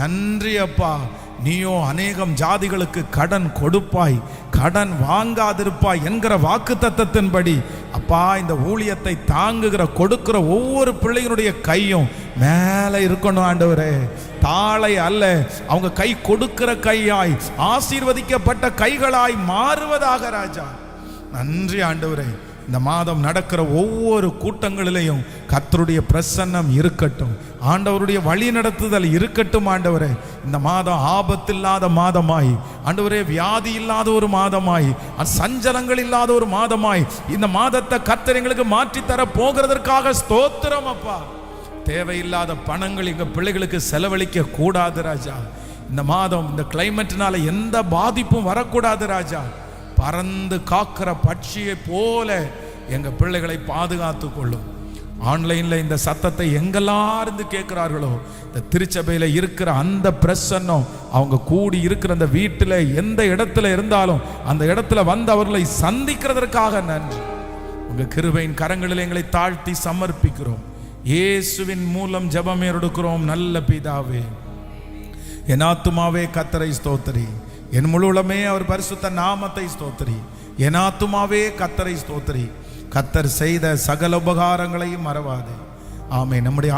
நன்றி அப்பா. நீயோ அநேகம் ஜாதிகளுக்கு கடன் கொடுப்பாய், கடன் வாங்காதிருப்பாய் என்கிற வாக்குத்தத்தத்தின்படி அப்பா, இந்த ஊழியத்தை தாங்குகிற கொடுக்கிற ஒவ்வொரு பிள்ளைகளுடைய கையும் மேலே இருக்கணும் ஆண்டவரே. தாளை அல்ல, அவங்க கை கொடுக்கிற கையாய், ஆசீர்வதிக்கப்பட்ட கைகளாய் மாறுவதாக ராஜா. நன்றி ஆண்டவரே. இந்த மாதம் நடக்கிற ஒவ்வொரு கூட்டங்களிலேயும் கர்த்தருடைய பிரசன்னம் இருக்கட்டும், ஆண்டவருடைய வழி நடத்துதல் இருக்கட்டும் ஆண்டவரே. இந்த மாதம் ஆபத்தில்லாத மாதமாய் ஆண்டவரே, வியாதி இல்லாத ஒரு மாதமாய், சஞ்சலங்கள் இல்லாத ஒரு மாதமாய் இந்த மாதத்தை கர்த்தர் எங்களுக்கு மாற்றி தர போகிறதற்காக ஸ்தோத்திரம் அப்பா. தேவையில்லாத பணங்கள் எங்க பிள்ளைகளுக்கு செலவழிக்க கூடாது ராஜா. இந்த மாதம் இந்த கிளைமேட்னால எந்த பாதிப்பும் வரக்கூடாது ராஜா. பறந்து காக்கிற பட்சியை போல எங்க பிள்ளைகளை பாதுகாத்து கொள்ளும். ஆன்லைன்ல இந்த சத்தத்தை எங்கெல்லாம் இருந்து கேட்கிறார்களோ, இந்த திருச்சபையில இருக்கிற அந்த பிரசன்னம் அவங்க கூடி இருக்கிற அந்த வீட்டில் எந்த இடத்துல இருந்தாலும் அந்த இடத்துல வந்து அவர்களை சந்திக்கிறதற்காக நன்றி. உங்க கிருபையின் கரங்களில் எங்களை தாழ்த்தி சமர்ப்பிக்கிறோம். இயேசுவின் மூலம் ஜெபம் எடுக்கிறோம் நல்ல பிதாவே. என் ஆத்துமாவே கர்த்தரை ஸ்தோத்திரி, என் முழுவதுமே அவர் பரிசுத்த நாமத்தை ஸ்தோத்திரி. என் ஆத்துமாவே கர்த்தரை ஸ்தோத்திரி, கர்த்தர் செய்த சகல உபகாரங்களையும் மறவாதே. ஆமென். நம்முடைய